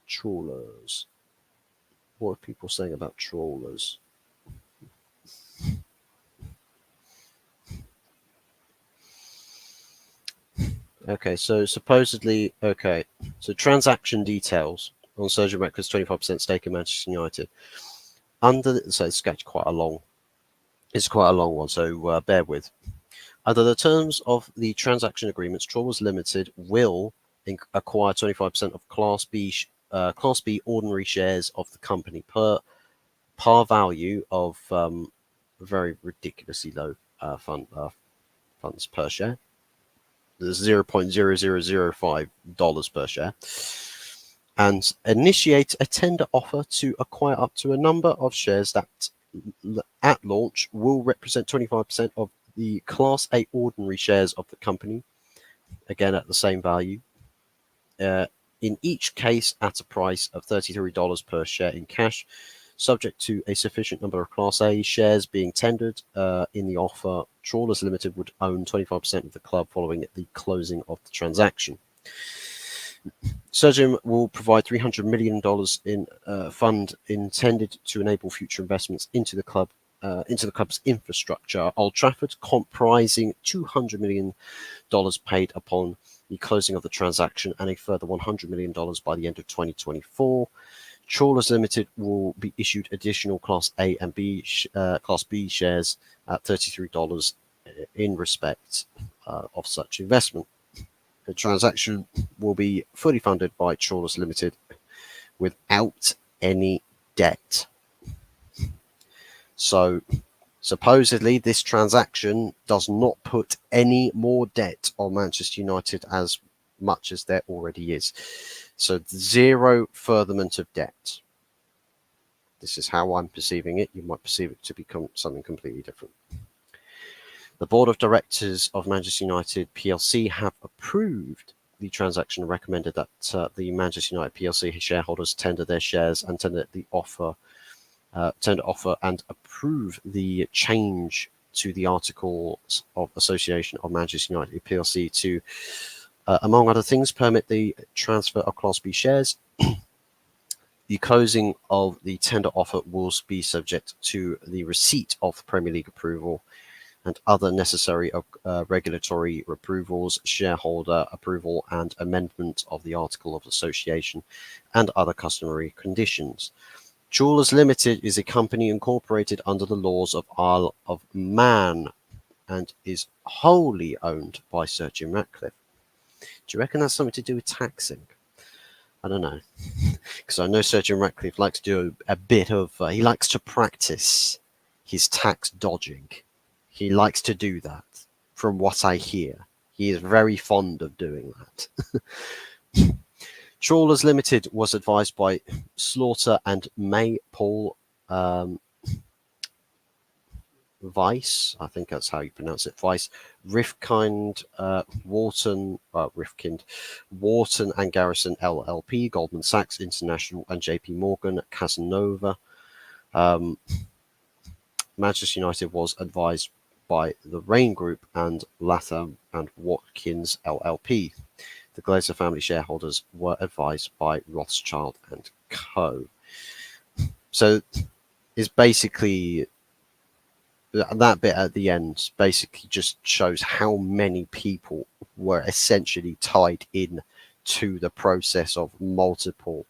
A: Trawlers. What are people saying about trawlers? Okay, so supposedly, so transaction details on Sir Jim Ratcliffe's 25% stake in Manchester United. So it's quite a long one, so bear with. Under the terms of the transaction agreements, Trawlers Limited will acquire 25% of Class B ordinary shares of the company per par value of very ridiculously low funds per share. There's $0.0005 per share, and initiate a tender offer to acquire up to a number of shares that at launch will represent 25% of the Class A ordinary shares of the company, again at the same value, in each case at a price of $33 per share in cash, Subject to a sufficient number of Class A shares being tendered in the offer, Trawlers Limited would own 25% of the club following the closing of the transaction. Surgeon will provide $300 million in fund intended to enable future investments into the club's infrastructure. Old Trafford, comprising $200 million paid upon the closing of the transaction and a further $100 million by the end of 2024. Trawlers Limited will be issued additional Class A and Class B shares at $33 in respect of such investment. The transaction will be fully funded by Trawlers Limited without any debt. So, supposedly, this transaction does not put any more debt on Manchester United as much as there already is. So, zero furtherment of debt. This is how I'm perceiving it. You might perceive it to become something completely different. The board of directors of Manchester United PLC have approved the transaction and recommended that the Manchester United PLC shareholders tender their shares and tender offer and approve the change to the Articles of Association of Manchester United PLC to, among other things, permit the transfer of Class B shares. The closing of the tender offer will be subject to the receipt of Premier League approval and other necessary regulatory approvals, shareholder approval, and amendment of the Article of Association, and other customary conditions. Trawlers Limited is a company incorporated under the laws of Isle of Man and is wholly owned by Sir Jim Ratcliffe. Do you reckon that's something to do with taxing? I don't know. Because I know Sir Jim Ratcliffe likes to do a bit of... he likes to practice his tax dodging. He likes to do that, from what I hear. He is very fond of doing that. Trawlers Limited was advised by Slaughter and Maypole Weiss, I think that's how you pronounce it, Weiss, Rifkind, Wharton and Garrison LLP, Goldman Sachs International, and JP Morgan Casanova. Manchester United was advised by the Rain Group and Latham and Watkins LLP. The Glazer family shareholders were advised by Rothschild and Co. So it's basically that bit at the end basically just shows how many people were essentially tied in to the process of multiple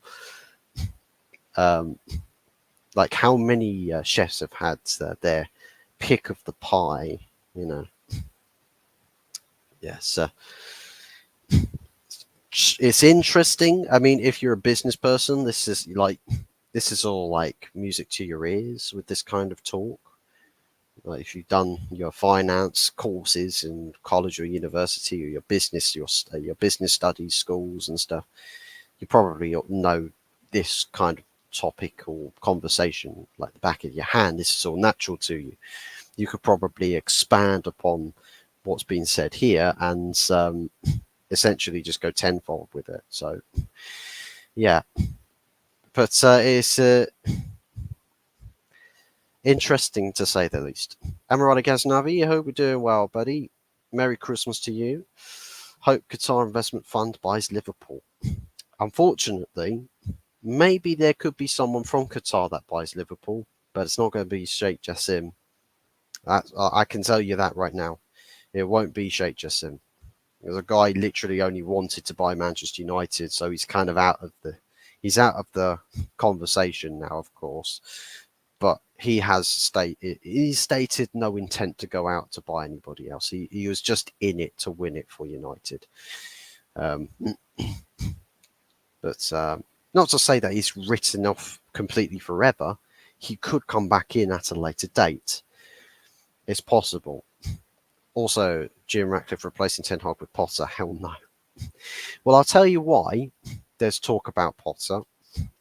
A: like how many chefs have had their pick of the pie, you know. Yes, it's interesting. I mean, if you're a business person, this is all like music to your ears with this kind of talk. Like if you've done your finance courses in college or university, or your business studies schools and stuff, you probably know this kind of topic or conversation like the back of your hand. This is all natural to you. You could probably expand upon what's been said here and essentially just go tenfold with it. So, yeah. But it's interesting to say the least. Amarada Ghaznavi, I hope you're doing well, buddy. Merry Christmas to you. Hope Qatar Investment Fund buys Liverpool. Unfortunately, maybe there could be someone from Qatar that buys Liverpool, but it's not going to be Sheikh Jassim. I can tell you that right now. It won't be Sheikh Jassim. The guy literally only wanted to buy Manchester United, so he's kind of out of the conversation now, of course. But he stated no intent to go out to buy anybody else. He was just in it to win it for United. But not to say that he's written off completely forever. He could come back in at a later date. It's possible. Also, Jim Ratcliffe replacing Ten Hag with Potter? Hell no. Well, I'll tell you why there's talk about Potter.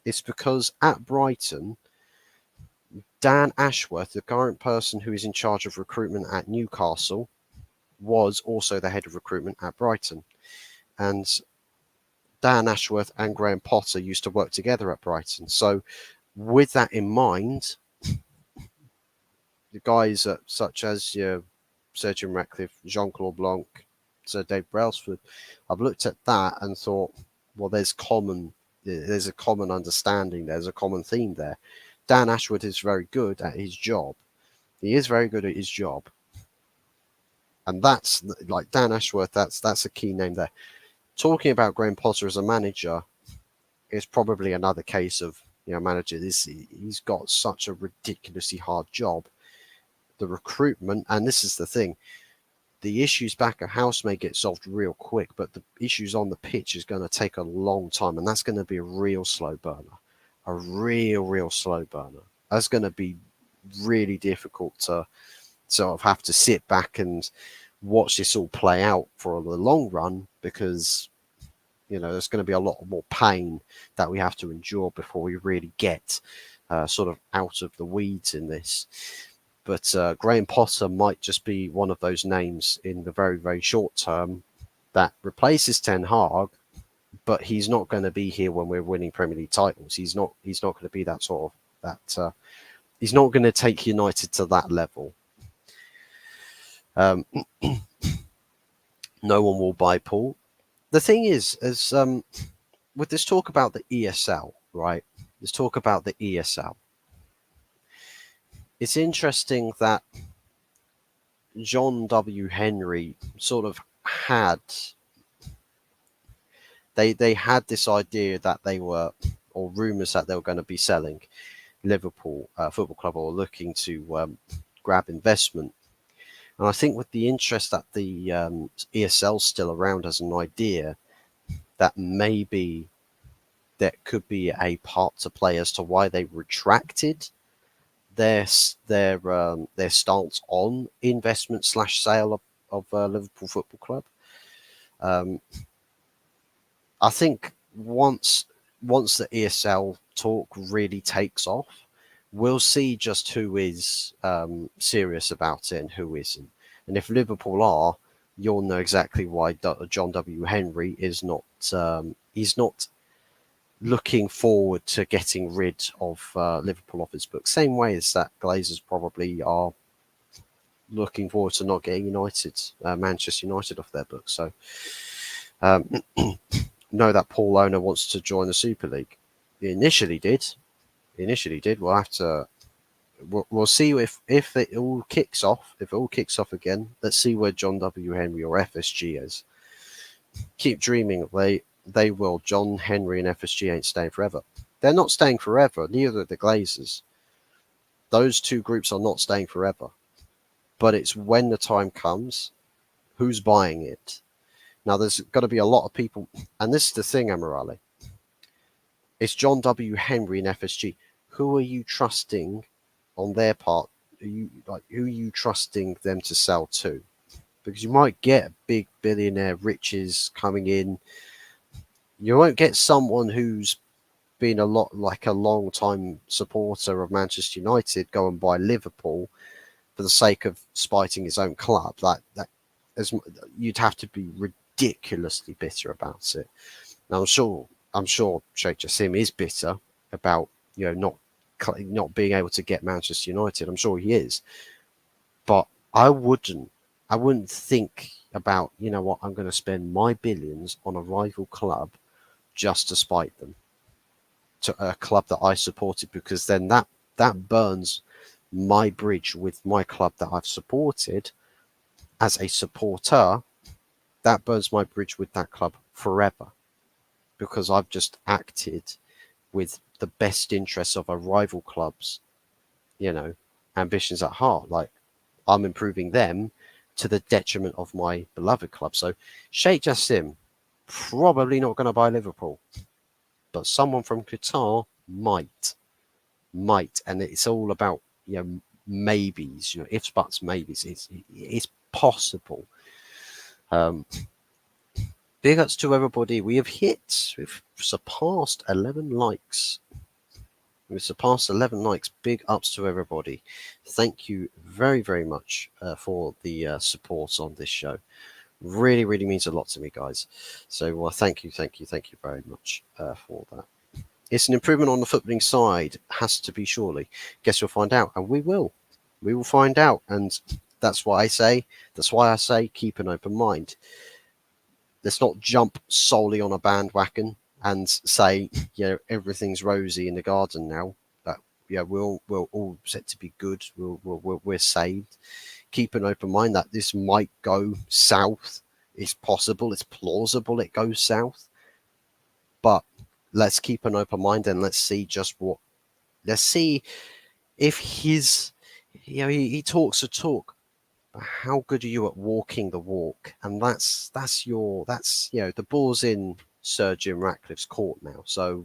A: It's because at Brighton, Dan Ashworth, the current person who is in charge of recruitment at Newcastle, was also the head of recruitment at Brighton. And Dan Ashworth and Graham Potter used to work together at Brighton. So with that in mind, the guys such as Sir Jim Ratcliffe, Jean-Claude Blanc, Sir Dave Brailsford, I've looked at that and thought, well, there's a common understanding, there's a common theme there. Dan Ashworth is very good at his job. He is very good at his job. And that's like Dan Ashworth, that's a key name there. Talking about Graham Potter as a manager is probably another case of, manager. He's got such a ridiculously hard job. The recruitment, and this is the thing, the issues back at house may get solved real quick, but the issues on the pitch is going to take a long time, and that's going to be a real slow burner. A real slow burner. That's going to be really difficult to sort of have to sit back and watch this all play out for the long run, because there's going to be a lot more pain that we have to endure before we really get sort of out of the weeds in this. But Graham Potter might just be one of those names in the very, very short term that replaces Ten Hag, but he's not going to be here when we're winning Premier League titles. He's not going to be that sort of that. He's not going to take United to that level. No one will buy Paul. The thing is, as with this talk about the ESL, right? Let's talk about the ESL. It's interesting that John W. Henry sort of had they had this idea that they were, or rumours that they were going to be selling Liverpool Football Club, or looking to grab investment. And I think with the interest that the ESL still around as an idea, that maybe there could be a part to play as to why they retracted their stance on investment / sale of Liverpool Football Club. I think once the ESL talk really takes off, we'll see just who is serious about it and who isn't. And if Liverpool are, you'll know exactly why John W. Henry is not. He's not looking forward to getting rid of Liverpool off his book. Same way as that Glazers probably are looking forward to not getting Manchester United off their book. So know that Paul Owner wants to join the Super League. He initially did. We'll have to. We'll see if it all kicks off. If it all kicks off again, let's see where John W. Henry or FSG is. Keep dreaming. They will. John Henry and FSG ain't staying forever. They're not staying forever. Neither are the Glazers. Those two groups are not staying forever. But it's when the time comes, who's buying it? Now, there's got to be a lot of people, and this is the thing, Amirali. It's John W. Henry and FSG. Who are you trusting on their part? Who are you trusting them to sell to? Because you might get big billionaire riches coming in. You won't get someone who's been a long time supporter of Manchester United go and buy Liverpool for the sake of spiting his own club. You'd have to be ridiculously bitter about it. Now, I'm sure Sheikh Jassim is bitter about not being able to get Manchester United. I'm sure he is, but I wouldn't think about, I'm going to spend my billions on a rival club just to spite them, to a club that I supported, because then that burns my bridge with my club that I've supported as a supporter. That burns my bridge with that club forever, because I've just acted with the best interests of a rival club's, ambitions at heart. Like, I'm improving them to the detriment of my beloved club. So Sheikh Jassim probably not going to buy Liverpool, but someone from Qatar might, and it's all about maybes, ifs, buts, maybes. It's possible. Big ups to everybody. We've surpassed 11 likes. Big ups to everybody. Thank you very, very much for the support on this show. Really, really means a lot to me, guys. So thank you very much for that. It's an improvement on the footballing side. Has to be, surely. Guess we'll find out, and we will. We will find out, and that's why I say. That's why I say keep an open mind. Let's not jump solely on a bandwagon and say, everything's rosy in the garden now. That we're all set to be good. We're saved. Keep an open mind that this might go south. It's possible. It's plausible it goes south. But let's keep an open mind and let's see let's see if he talks a talk, but how good are you at walking the walk? And that's the ball's in Sir Jim Ratcliffe's court now. So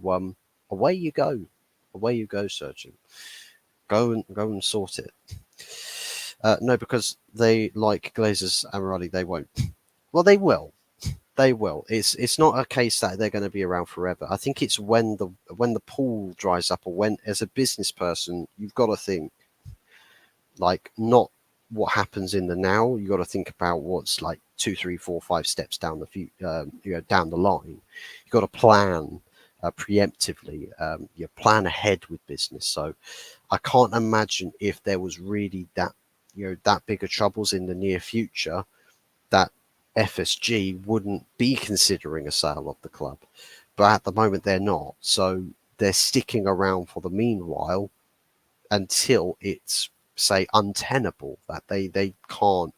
A: away you go, Sir Jim. Go and sort it. No, because they like Glazers and Morelli, they won't. Well, they will. They will. It's not a case that they're going to be around forever. I think it's when the pool dries up, or when, as a business person, you've got to think like not what happens in the now. You got to think about what's like 2, 3, 4, 5 steps down down the line. You got to plan preemptively. You plan ahead with business. So I can't imagine if there was really that big of troubles in the near future that FSG wouldn't be considering a sale of the club. But at the moment they're not. So they're sticking around for the meanwhile until it's, say, untenable, that they can't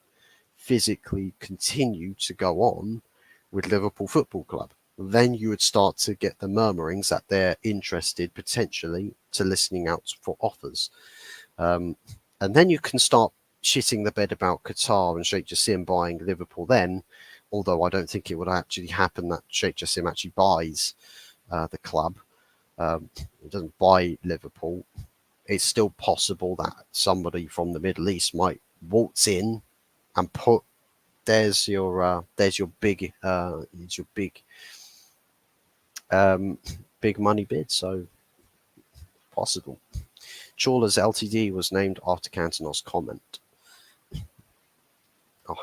A: physically continue to go on with Liverpool Football Club. Then you would start to get the murmurings that they're interested potentially to listening out for offers. And then you can start shitting the bed about Qatar and Sheikh Jassim buying Liverpool then, although I don't think it would actually happen that Sheikh Jassim actually buys the club. It doesn't buy Liverpool. It's still possible that somebody from the Middle East might waltz in and put there's your big big money bid. So possible. Chawler's Ltd was named after Cantona's comment. I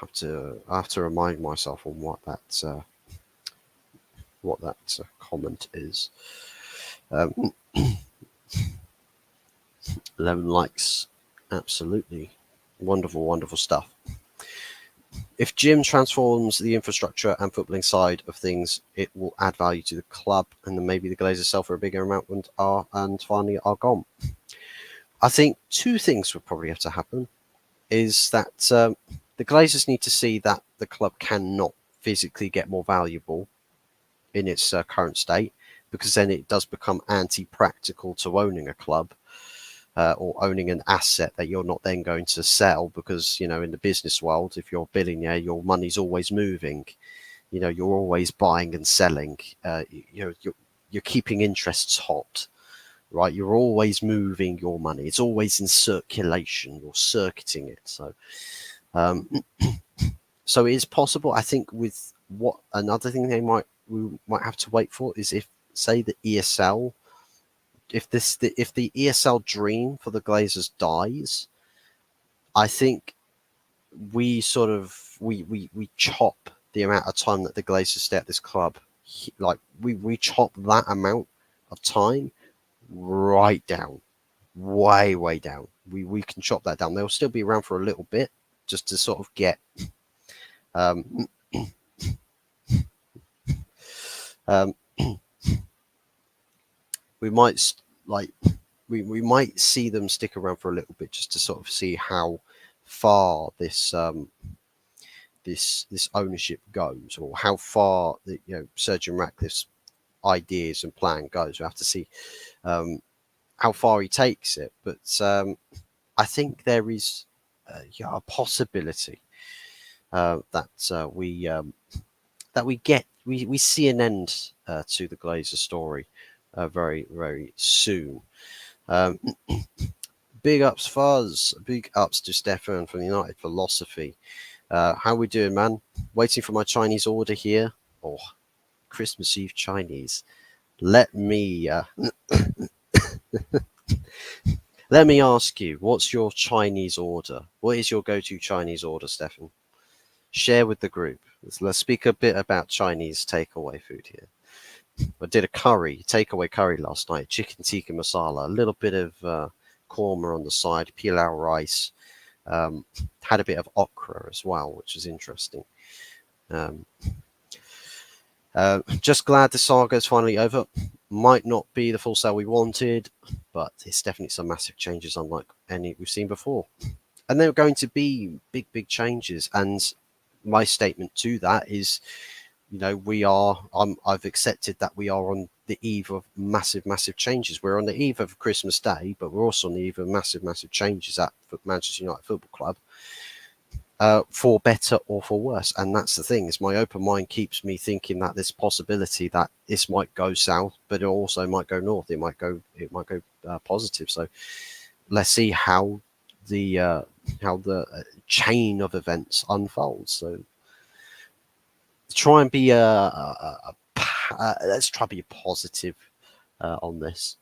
A: have to remind myself on what that comment is. 11 likes, absolutely wonderful stuff. If Jim transforms the infrastructure and footballing side of things, it will add value to the club, and then maybe the Glazers sell for a bigger amount and finally are gone. I think two things would probably have to happen. Is that the Glazers need to see that the club cannot physically get more valuable in its current state, because then it does become anti-practical to owning a club or owning an asset that you're not then going to sell, because in the business world, if you're a billionaire, your money's always moving. You're always buying and selling. You're keeping interests hot. Right, you're always moving your money. It's always in circulation. You're circuiting it. So, so it is possible. I think with what another thing we might have to wait for is, if, say, the ESL, if the ESL dream for the Glazers dies, I think we chop the amount of time that the Glazers stay at this club. Like we chop that amount of time right down, way down. We can chop that down. They'll still be around for a little bit, just to sort of get we might we might see them stick around for a little bit, just to sort of see how far this ownership goes, or how far Sir Jim Ratcliffe's ideas and plan goes. We have to see how far he takes it, but I think there is a possibility that we see an end to the Glazer story very soon. Big ups, Fuzz. Big ups to Stefan from United Philosophy. How we doing, man? Waiting for my Chinese order here. Oh, Christmas Eve Chinese. Let me let me ask you, what's your Chinese order? What is your go-to Chinese order, Stefan? Share with the group. Let's speak a bit about Chinese takeaway food here. I did a takeaway curry last night, chicken tikka masala, a little bit of korma on the side, pilau rice, had a bit of okra as well, which is interesting. Um, just glad the saga is finally over. Might not be the full sale we wanted, but it's definitely some massive changes unlike any we've seen before. And they're going to be big changes. And my statement to that is, I've accepted that we are on the eve of massive changes. We're on the eve of Christmas Day, but we're also on the eve of massive changes at Manchester United Football Club. For better or for worse. And that's the thing, is my open mind keeps me thinking that there's possibility that this might go south, but it also might go north. It might go positive. So let's see how the chain of events unfolds. So try and be let's try to be positive on this.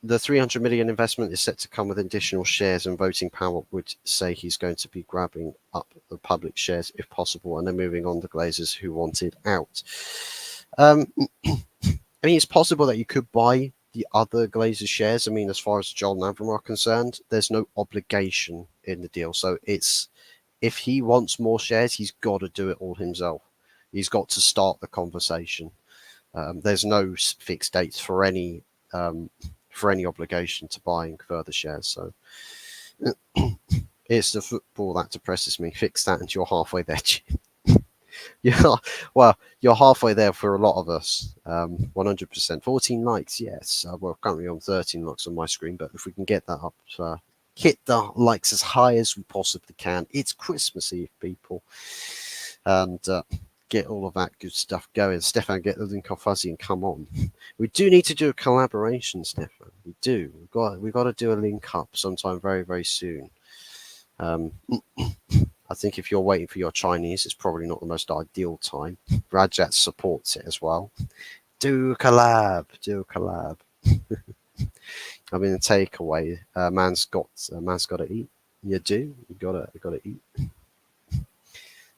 A: The 300 million investment is set to come with additional shares, and voting power would say he's going to be grabbing up the public shares if possible, and then moving on the Glazers who wanted out. I mean, it's possible that you could buy the other Glazers shares. I mean, as far as Joel and Avram are concerned, there's no obligation in the deal. So if he wants more shares, he's got to do it all himself. He's got to start the conversation. There's no fixed dates for any obligation to buying further shares. So it's the football that depresses me. Fix that and you're halfway there. You're halfway there for a lot of us. 100%. 14 likes, yes. We're currently on 13 likes on my screen, but if we can get that up, hit the likes as high as we possibly can. It's Christmas Eve, people. And get all of that good stuff going. Stefan, get the link off Fuzzy and come on. We do need to do a collaboration, Stefan. We do. We've got to do a link up sometime very soon. I think if you're waiting for your Chinese, it's probably not the most ideal time. Rajat supports it as well. Do a collab. I mean, a takeaway. Man's got to eat. You do. You gotta eat.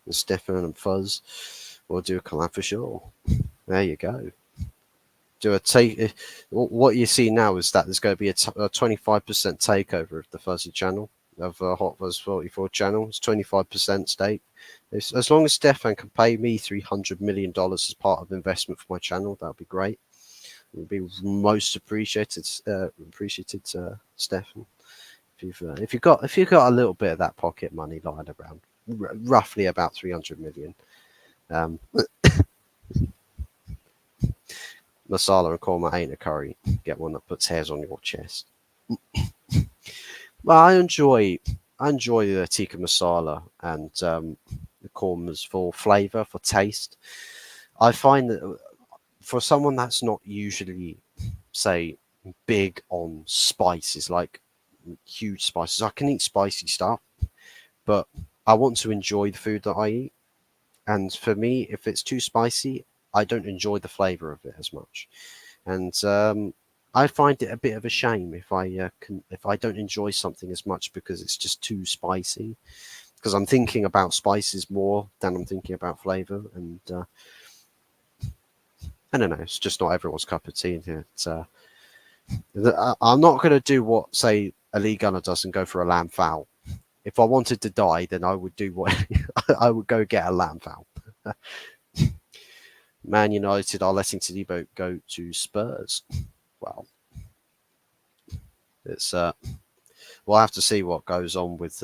A: And Stefan and Fuzz will do a collab for sure. There you go. Do a take. What you see now is that there's going to be a 25% takeover of the Fuzzy channel, of Hot Fuzz 44 channel. It's 25% stake. As long as Stefan can pay me $300 million as part of investment for my channel, that would be great. It would be most appreciated, Stefan. If you've got a little bit of that pocket money lying around, roughly about 300 million. Masala and korma ain't a curry. Get one that puts hairs on your chest. Well, I enjoy the tikka masala and the kormas for flavor, for taste. I find that for someone that's not usually, say, big on spices, like huge spices, I can eat spicy stuff, but I want to enjoy the food that I eat. And for me, if it's too spicy, I don't enjoy the flavor of it as much. And I find it a bit of a shame if I don't enjoy something as much because it's just too spicy. Because I'm thinking about spices more than I'm thinking about flavor. And I don't know, it's just not everyone's cup of tea in here. I'm not going to do what, say, a Lee Gunner does and go for a lamb fowl. If I wanted to die, then I would do what I would go get a lamb fowl. Man United are letting Tadibo go to Spurs. Well, it's we'll have to see what goes on with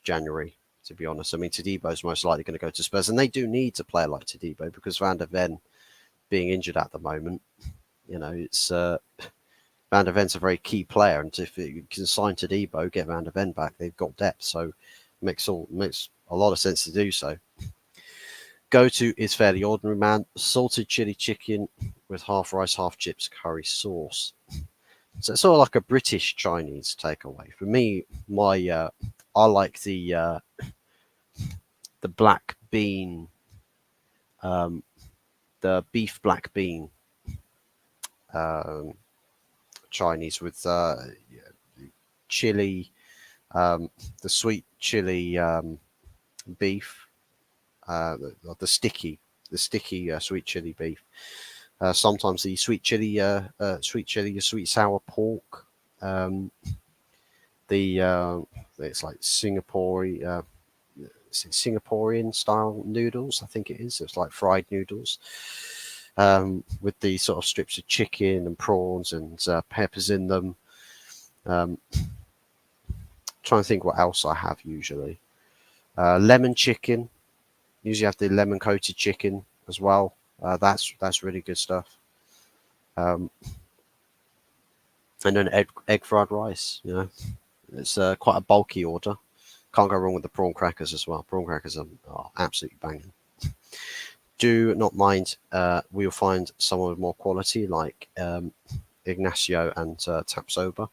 A: January, to be honest. I mean, Tadebo's most likely going to go to Spurs, and they do need a player like Tadibo because Van der Ven being injured at the moment, it's Van der Ven's a very key player, and if you can sign Tadibo, get Van der Ven back, they've got depth, so it makes a lot of sense to do so. Go-to is fairly ordinary, man. Salted chili chicken with half rice, half chips, curry sauce. So it's sort of like a British Chinese takeaway. For me, I like the black bean, the beef black bean Chinese with chili, the sweet chili beef, the sticky the sticky sweet chili beef. Sometimes the sweet chili, sweet sour pork. Um, the it's like Singaporean style noodles. I think it is. It's like fried noodles with the sort of strips of chicken and prawns and peppers in them. Um, trying to think what else I have usually. Lemon chicken. Usually have the lemon coated chicken as well. That's really good stuff. Um, and then egg fried rice. You know, it's quite a bulky order. Can't go wrong with the prawn crackers as well. Prawn crackers are absolutely banging. Do not mind. We'll find someone with more quality like Ignacio and Tapsoba.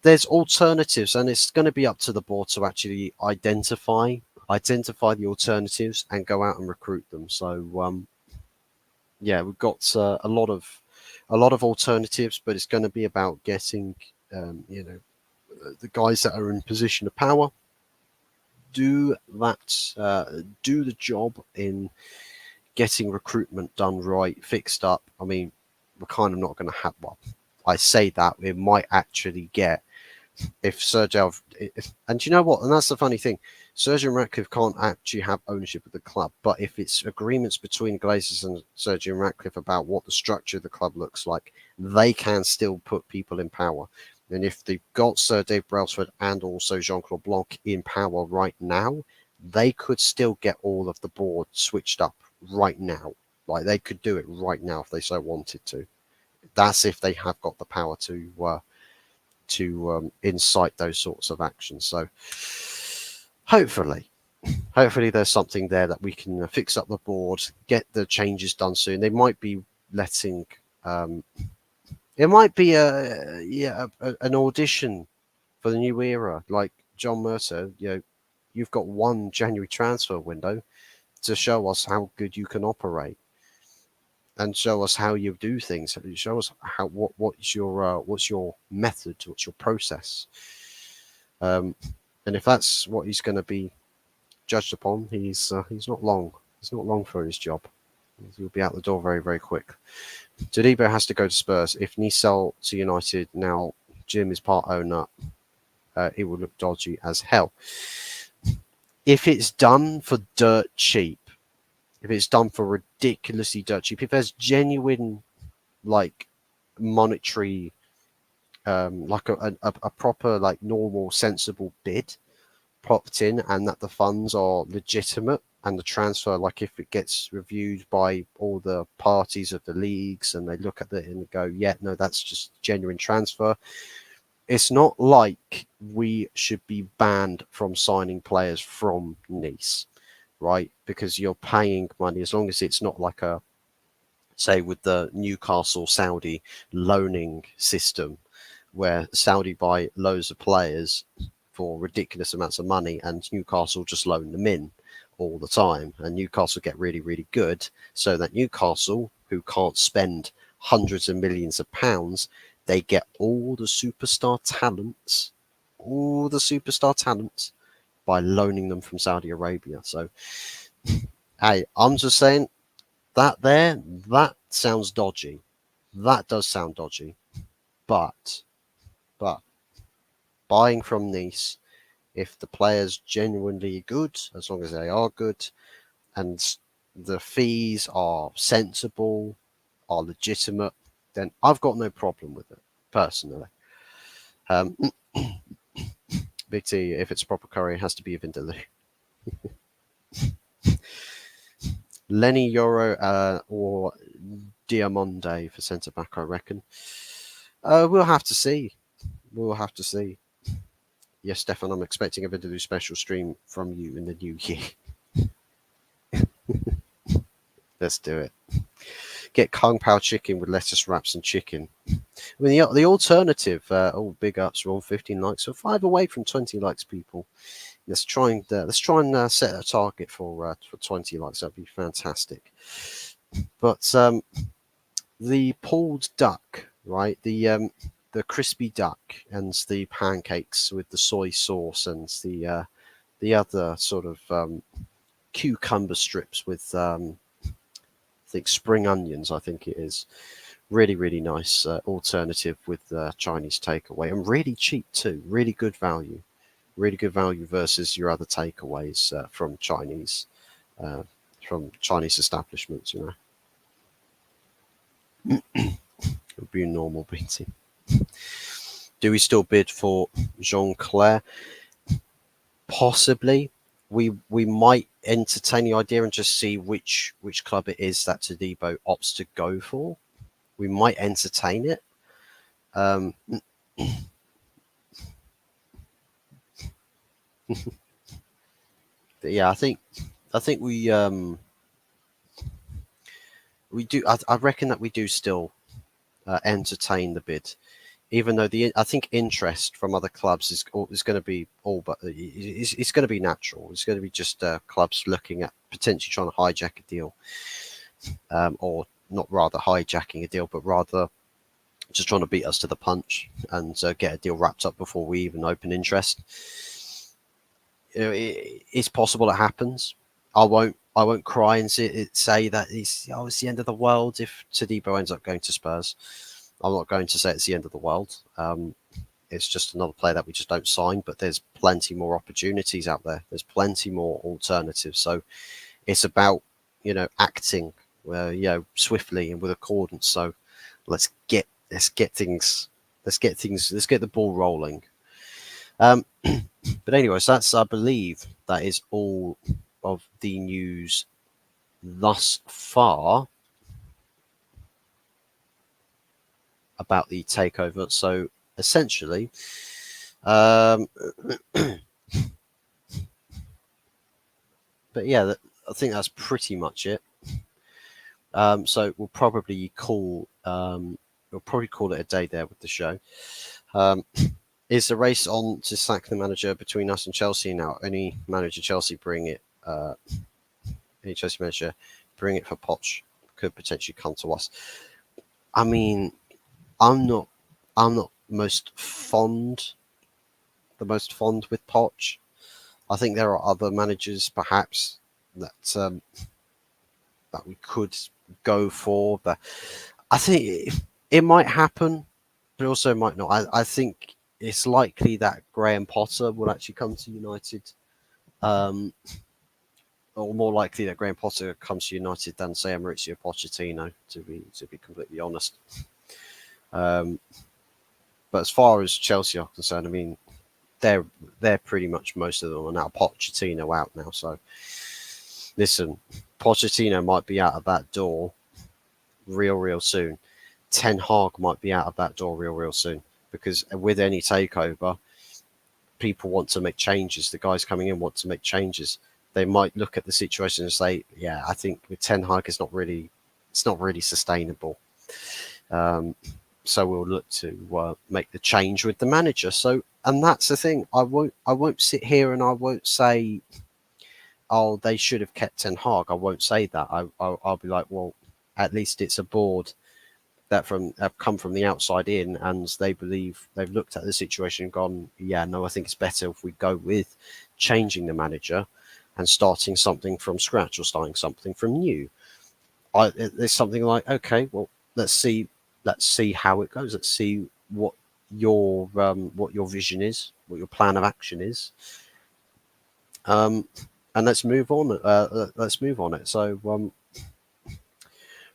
A: There's alternatives, and it's going to be up to the board to actually identify the alternatives and go out and recruit them. So yeah, we've got a lot of alternatives, but it's going to be about getting the guys that are in position of power do the job in getting recruitment done right, fixed up. I mean, we're kind of not going to have. Well, I say that we might actually get if Sergio, and you know what? And that's the funny thing. Sergio Ratcliffe can't actually have ownership of the club, but if it's agreements between Glazers and Sergio Ratcliffe about what the structure of the club looks like, they can still put people in power. And if they've got Sir Dave Brailsford and also Jean-Claude Blanc in power right now, they could still get all of the board switched up right now. Like they could do it right now if they so wanted to. That's if they have got the power to incite those sorts of actions. So hopefully there's something there that we can fix up the board, get the changes done soon. They might be letting it might be an audition for the new era, like John Mercer. You've got one January transfer window to show us how good you can operate and show us how you do things. Show us what's your method, what's your process. And if that's what he's going to be judged upon, he's not long. He's not long for his job. He'll be out the door very, very quick. Todibo has to go to Spurs. If Nice sell to United now, Jim is part owner. It will look dodgy as hell. If it's done for dirt cheap, if it's done for ridiculously dirt cheap, if there's genuine like monetary, like a proper like normal sensible bid popped in, and that the funds are legitimate, and the transfer, like if it gets reviewed by all the parties of the leagues and they look at it and go, yeah, no, that's just genuine transfer. It's not like we should be banned from signing players from Nice, right? Because you're paying money, as long as it's not like a, say, with the Newcastle Saudi loaning system, where Saudi buy loads of players for ridiculous amounts of money and Newcastle just loan them in all the time, and Newcastle get really, really good, so that Newcastle, who can't spend hundreds of millions of pounds, they get all the superstar talents by loaning them from Saudi Arabia. So hey, I'm just saying that sounds dodgy. That does sound dodgy. But buying from Nice, if the player's genuinely good, as long as they are good, and the fees are sensible, are legitimate, then I've got no problem with it, personally. Um, Big T, if it's proper curry, it has to be Vindaloo. Lenny Euro or Diamonde for centre back, I reckon. We'll have to see. Yes, Stefan, I'm expecting a Vindaloo special stream from you in the new year. Let's do it. Get Kung Pao chicken with lettuce wraps and chicken. I mean, the alternative, big ups, we're on 15 likes, so 5 away from 20 likes, people. Let's try and set a target for 20 likes. That'd be fantastic. But the pulled duck, right? The crispy duck and the pancakes with the soy sauce and the other sort of cucumber strips with I think spring onions. I think it is really, really nice alternative with Chinese takeaway, and really cheap too. Really good value. Really good value versus your other takeaways uh, from Chinese establishments. You know, it would be a normal beating. Do we still bid for Jean Claire? Possibly. We might entertain the idea and just see which club it is that Todibo opts to go for. We might entertain it. Um, yeah, I think we do. I reckon that we do still entertain the bid, even though I think interest from other clubs is going to be all, but it's going to be natural. It's going to be just clubs looking at potentially trying to hijack a deal, or not rather hijacking a deal, but rather just trying to beat us to the punch and get a deal wrapped up before we even open interest. You know, it's possible it happens. I won't cry and say that it's the end of the world if Todibo ends up going to Spurs. I'm not going to say it's the end of the world. It's just another player that we just don't sign, but there's plenty more opportunities out there. There's plenty more alternatives. So it's about, acting, swiftly and with accordance. So let's get the ball rolling. But anyways, I believe that is all of the news thus far about the takeover. So essentially, but yeah, I think that's pretty much it. So we'll probably call it a day there with the show. Is the race on to sack the manager between us and Chelsea now? Any manager Chelsea bring it? Any Chelsea manager bring it for Poch could potentially come to us. I mean, I'm not the most fond with Poch. I think there are other managers perhaps that that we could go for, but I think it might happen, but also might not. I think it's likely that Graham Potter will actually come to United, or more likely that Graham Potter comes to United than say Mauricio Pochettino. To be completely honest. But as far as Chelsea are concerned, I mean, they're pretty much most of them are now Pochettino out now. So listen, Pochettino might be out of that door real soon. Ten Hag might be out of that door real soon, because with any takeover, people want to make changes. The guys coming in want to make changes. They might look at the situation and say, "Yeah, I think with Ten Hag, it's not really sustainable." So we'll look to make the change with the manager. So, and that's the thing. I won't sit here and I won't say, "Oh, they should have kept Ten Hag." I won't say that. I'll be like, "Well, at least it's a board that have come from the outside in, and they believe they've looked at the situation and gone, yeah, no, I think it's better if we go with changing the manager and starting something from scratch or starting something from new." There's something like, okay, well, let's see how it goes. Let's see what your vision is, what your plan of action is, and let's move on. It. So,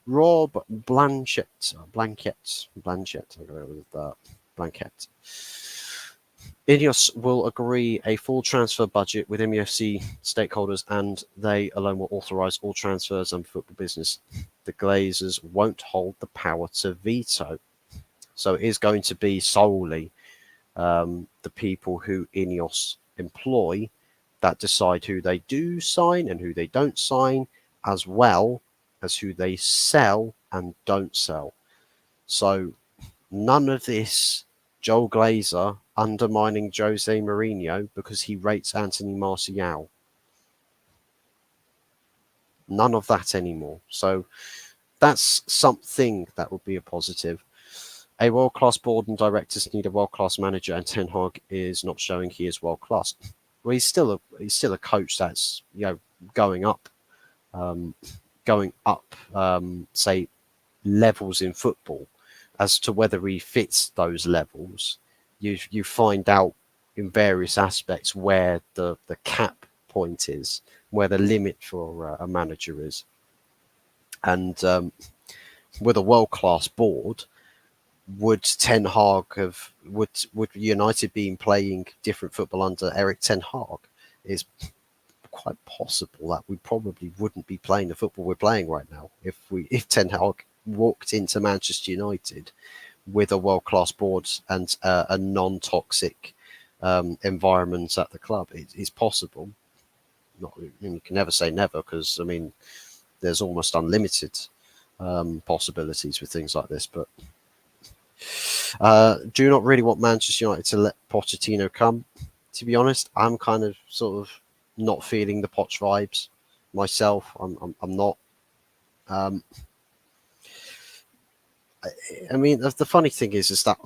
A: Rob Blanchett. I'm going with that. Blanchett. Ineos will agree a full transfer budget with MUFC stakeholders, and they alone will authorise all transfers and football business. The Glazers won't hold the power to veto. So it is going to be solely the people who Ineos employ that decide who they do sign and who they don't sign, as well as who they sell and don't sell. So none of this Joel Glazer undermining Jose Mourinho because he rates Anthony Martial. None of that anymore. So that's something that would be a positive. A world-class board and directors need a world-class manager, and Ten Hag is not showing he is world-class. well, he's still a coach that's going up, um, say levels in football. As to whether he fits those levels, you find out in various aspects where the cap point is, where the limit for a manager is, and with a world class board, would Ten Hag would United been playing different football under Eric Ten Hag? Is quite possible that we probably wouldn't be playing the football we're playing right now if Ten Hag walked into Manchester United with a world class board and a non toxic environment at the club. It's possible. Not, you can never say never, because I mean there's almost unlimited possibilities with things like this. But do not really want Manchester United to let Pochettino come. To be honest, I'm kind of sort of not feeling the Poch vibes myself. I'm not. I mean, the funny thing is that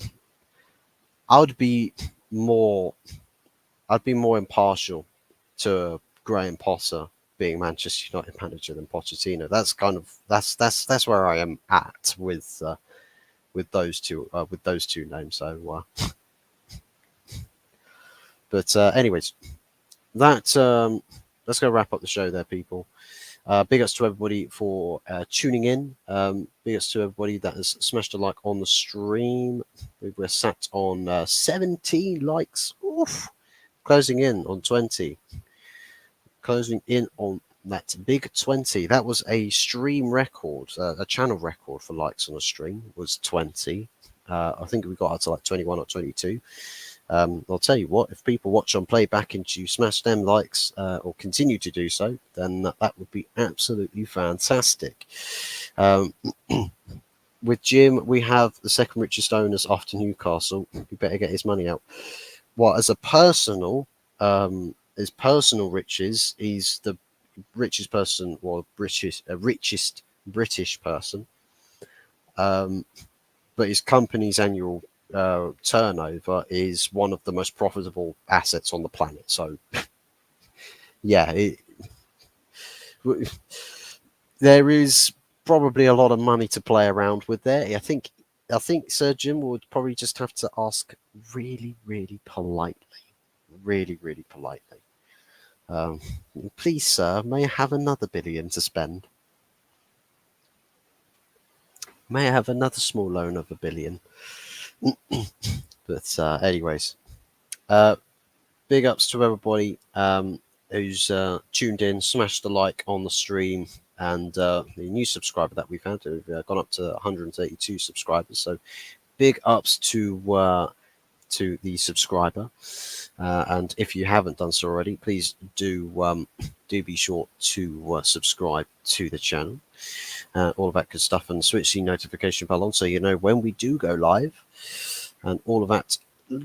A: I'd be more impartial to Graham Potter being Manchester United manager than Pochettino. That's kind of that's where I am at with those two names. So, but anyways, that let's go wrap up the show there, people. Big ups to everybody for tuning in. Big ups to everybody that has smashed a like on the stream. We're sat on 17 likes. Oof. Closing in on 20. Closing in on that big 20. That was a stream record, a channel record for likes on a stream was 20. I think we got up to like 21 or 22. I'll tell you what, if people watch on playback and you smash them likes or continue to do so, then that would be absolutely fantastic. With Jim, we have the second richest owners after Newcastle. We better get his money out. Well, as a personal, his personal riches, he's the richest person, or richest British person. But his company's annual turnover is one of the most profitable assets on the planet. So, yeah, there is probably a lot of money to play around with there. I think Sir Jim would probably just have to ask really, really politely, please, sir, may I have another billion to spend? May I have another small loan of $1 billion? But anyways, big ups to everybody who's tuned in, smashed the like on the stream, and the new subscriber that we've had. We've gone up to 132 subscribers. So big ups to the subscriber. And if you haven't done so already, please do be sure to subscribe to the channel. All of that good stuff, and switch the notification bell on so you know when we do go live, and all of that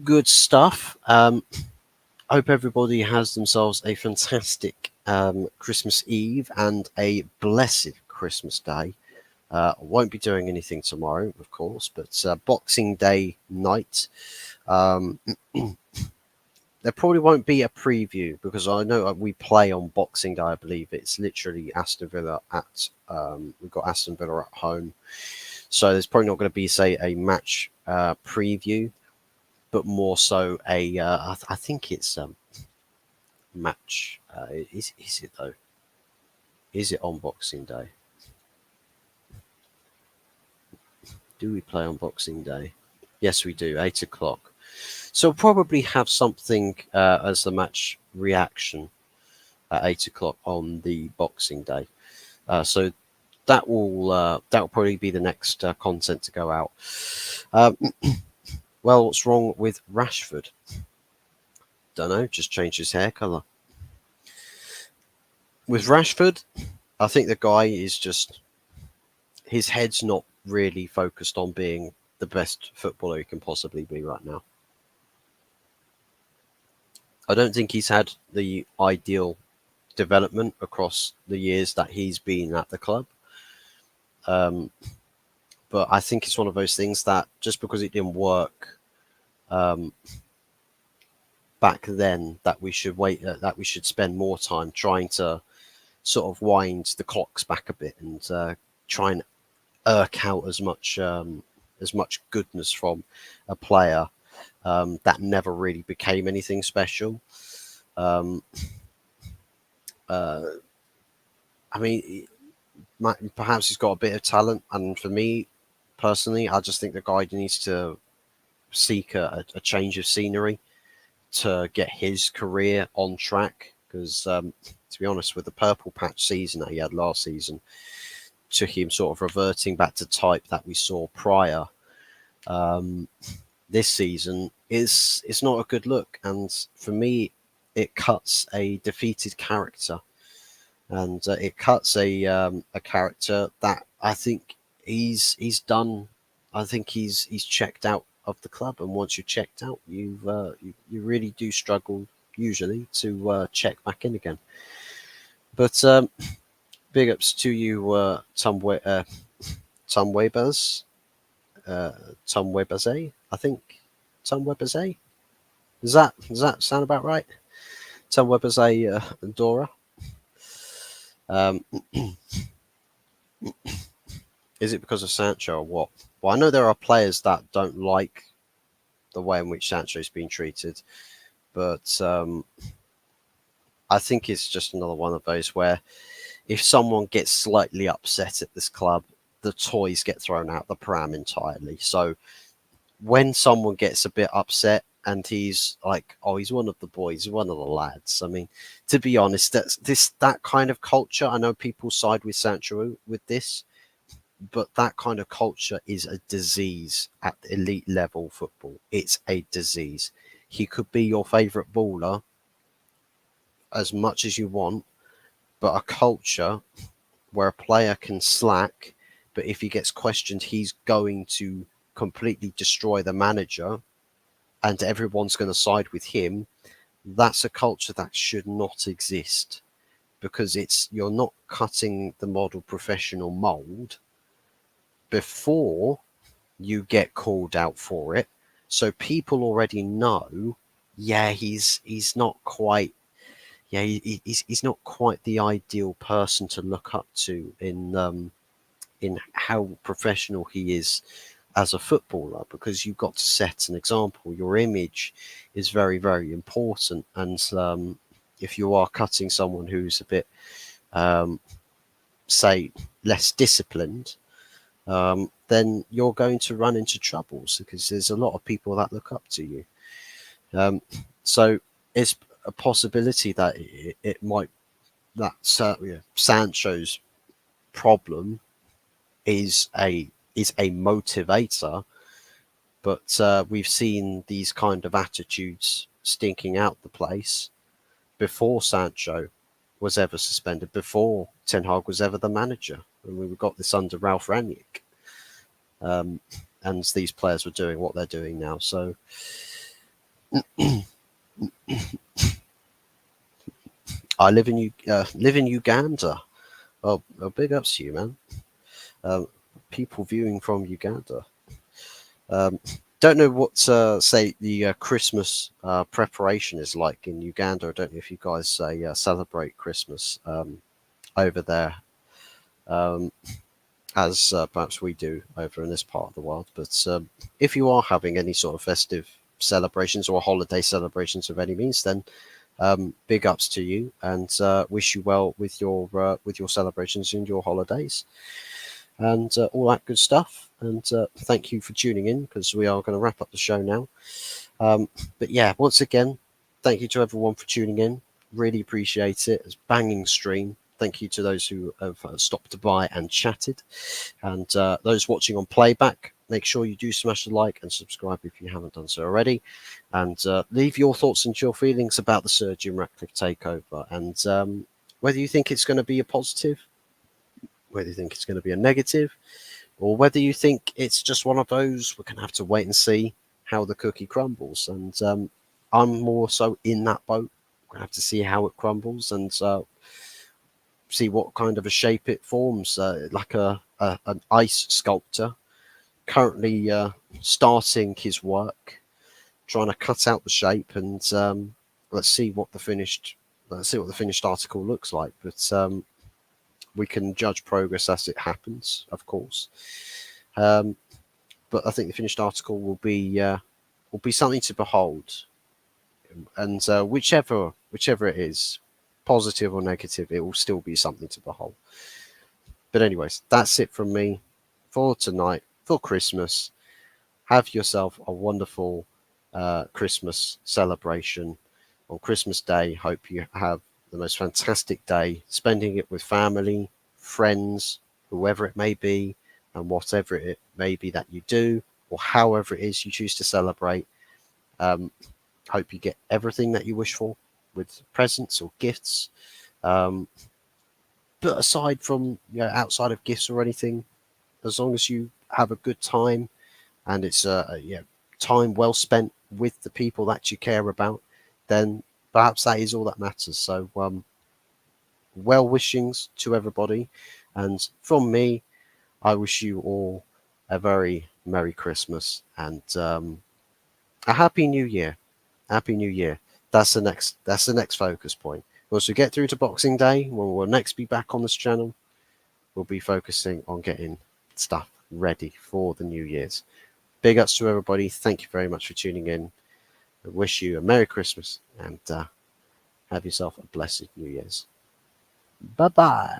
A: good stuff. Hope everybody has themselves a fantastic Christmas Eve and a blessed Christmas Day. Won't be doing anything tomorrow, of course, but Boxing Day night. There probably won't be a preview because I know we play on Boxing Day. I believe it's literally Aston Villa at. We've got Aston Villa at home, so there's probably not going to be, say, a match preview, but more so a. I think it's match. Is it though? Is it on Boxing Day? Do we play on Boxing Day? Yes, we do. 8 o'clock. So we'll probably have something as the match reaction at 8 o'clock on the Boxing Day. So that will probably be the next content to go out. Well, what's wrong with Rashford? Don't know. Just changed his hair colour. With Rashford, I think the guy is just, his head's not really focused on being the best footballer he can possibly be right now. I don't think he's had the ideal development across the years that he's been at the club. But I think it's one of those things that just because it didn't work back back then that we should that we should spend more time trying to sort of wind the clocks back a bit and try and irk out as much goodness from a player that never really became anything special. Um, uh, I mean, perhaps he's got a bit of talent, and for me personally, I just think the guy needs to seek a change of scenery to get his career on track. Because to be honest, with the purple patch season that he had last season, to him sort of reverting back to type that we saw prior um, this season is not a good look. And for me, it cuts a defeated character, and it cuts a character that I think he's done. I think he's checked out of the club, and once you're checked out, you really do struggle usually to check back in again. But big ups to you, Tom Webers, uh, Tom Webers, I think Tom Webers. Does that sound about right? Tom Webers, Dora. Um, is it because of Sancho or what? Well, I know there are players that don't like the way in which Sancho's been treated, but I think it's just another one of those where if someone gets slightly upset at this club, the toys get thrown out the pram entirely. So when someone gets a bit upset and he's like, "Oh, he's one of the boys, one of the lads." I mean, to be honest, that kind of culture. I know people side with Sancho with this, but that kind of culture is a disease at the elite level football. It's a disease. He could be your favourite baller as much as you want, but a culture where a player can slack, but if he gets questioned, he's going to completely destroy the manager and everyone's going to side with him. That's a culture that should not exist, because you're not cutting the model professional mold before you get called out for it. So people already know, yeah, he's not quite, yeah, he's not quite the ideal person to look up to in how professional he is as a footballer, because you've got to set an example. Your image is very, very important, and if you are cutting someone who's a bit, um, say, less disciplined, then you're going to run into troubles because there's a lot of people that look up to you. Um, so it's a possibility that it might that Sancho's problem is a motivator, but we've seen these kind of attitudes stinking out the place before Sancho was ever suspended, before Ten Hag was ever the manager, and we got this under Ralph Rangnick. And these players were doing what they're doing now. So I live in Uganda. Well, big ups to you, man. People viewing from Uganda. Um, don't know what say the Christmas preparation is like in Uganda. I don't know if you guys celebrate Christmas over there um, as perhaps we do over in this part of the world. But if you are having any sort of festive celebrations or holiday celebrations of any means, then big ups to you, and wish you well with your celebrations and your holidays and all that good stuff. And thank you for tuning in, because we are going to wrap up the show now. But yeah, once again, thank you to everyone for tuning in. Really appreciate it. It's a banging stream. Thank you to those who have stopped by and chatted. And those watching on playback, make sure you do smash the like and subscribe if you haven't done so already. And leave your thoughts and your feelings about the Sir Jim Ratcliffe takeover, and whether you think it's going to be a positive, whether you think it's going to be a negative, or whether you think it's just one of those, we're going to have to wait and see how the cookie crumbles. And I'm more so in that boat. We're going to have to see how it crumbles and see what kind of a shape it forms, like an ice sculptor currently starting his work. trying to cut out the shape, and let's see what the finished article looks like. But we can judge progress as it happens, of course. But I think the finished article will be something to behold, and whichever it is, positive or negative, it will still be something to behold. But anyways, that's it from me for tonight, for Christmas. Have yourself a wonderful Christmas celebration on Christmas Day. Hope you have the most fantastic day, spending it with family, friends, whoever it may be, and whatever it may be that you do, or however it is you choose to celebrate. Hope you get everything that you wish for with presents or gifts. But aside from, outside of gifts or anything, as long as you have a good time and it's time well spent with the people that you care about, then perhaps that is all that matters. So well wishings to everybody, and from me, I wish you all a very Merry Christmas and a Happy New Year. Happy New Year. That's the next focus point. Once we get through to Boxing Day, when we'll next be back on this channel, we'll be focusing on getting stuff ready for the New Year's. Big ups to everybody. Thank you very much for tuning in. I wish you a Merry Christmas and have yourself a blessed New Year's. Bye bye.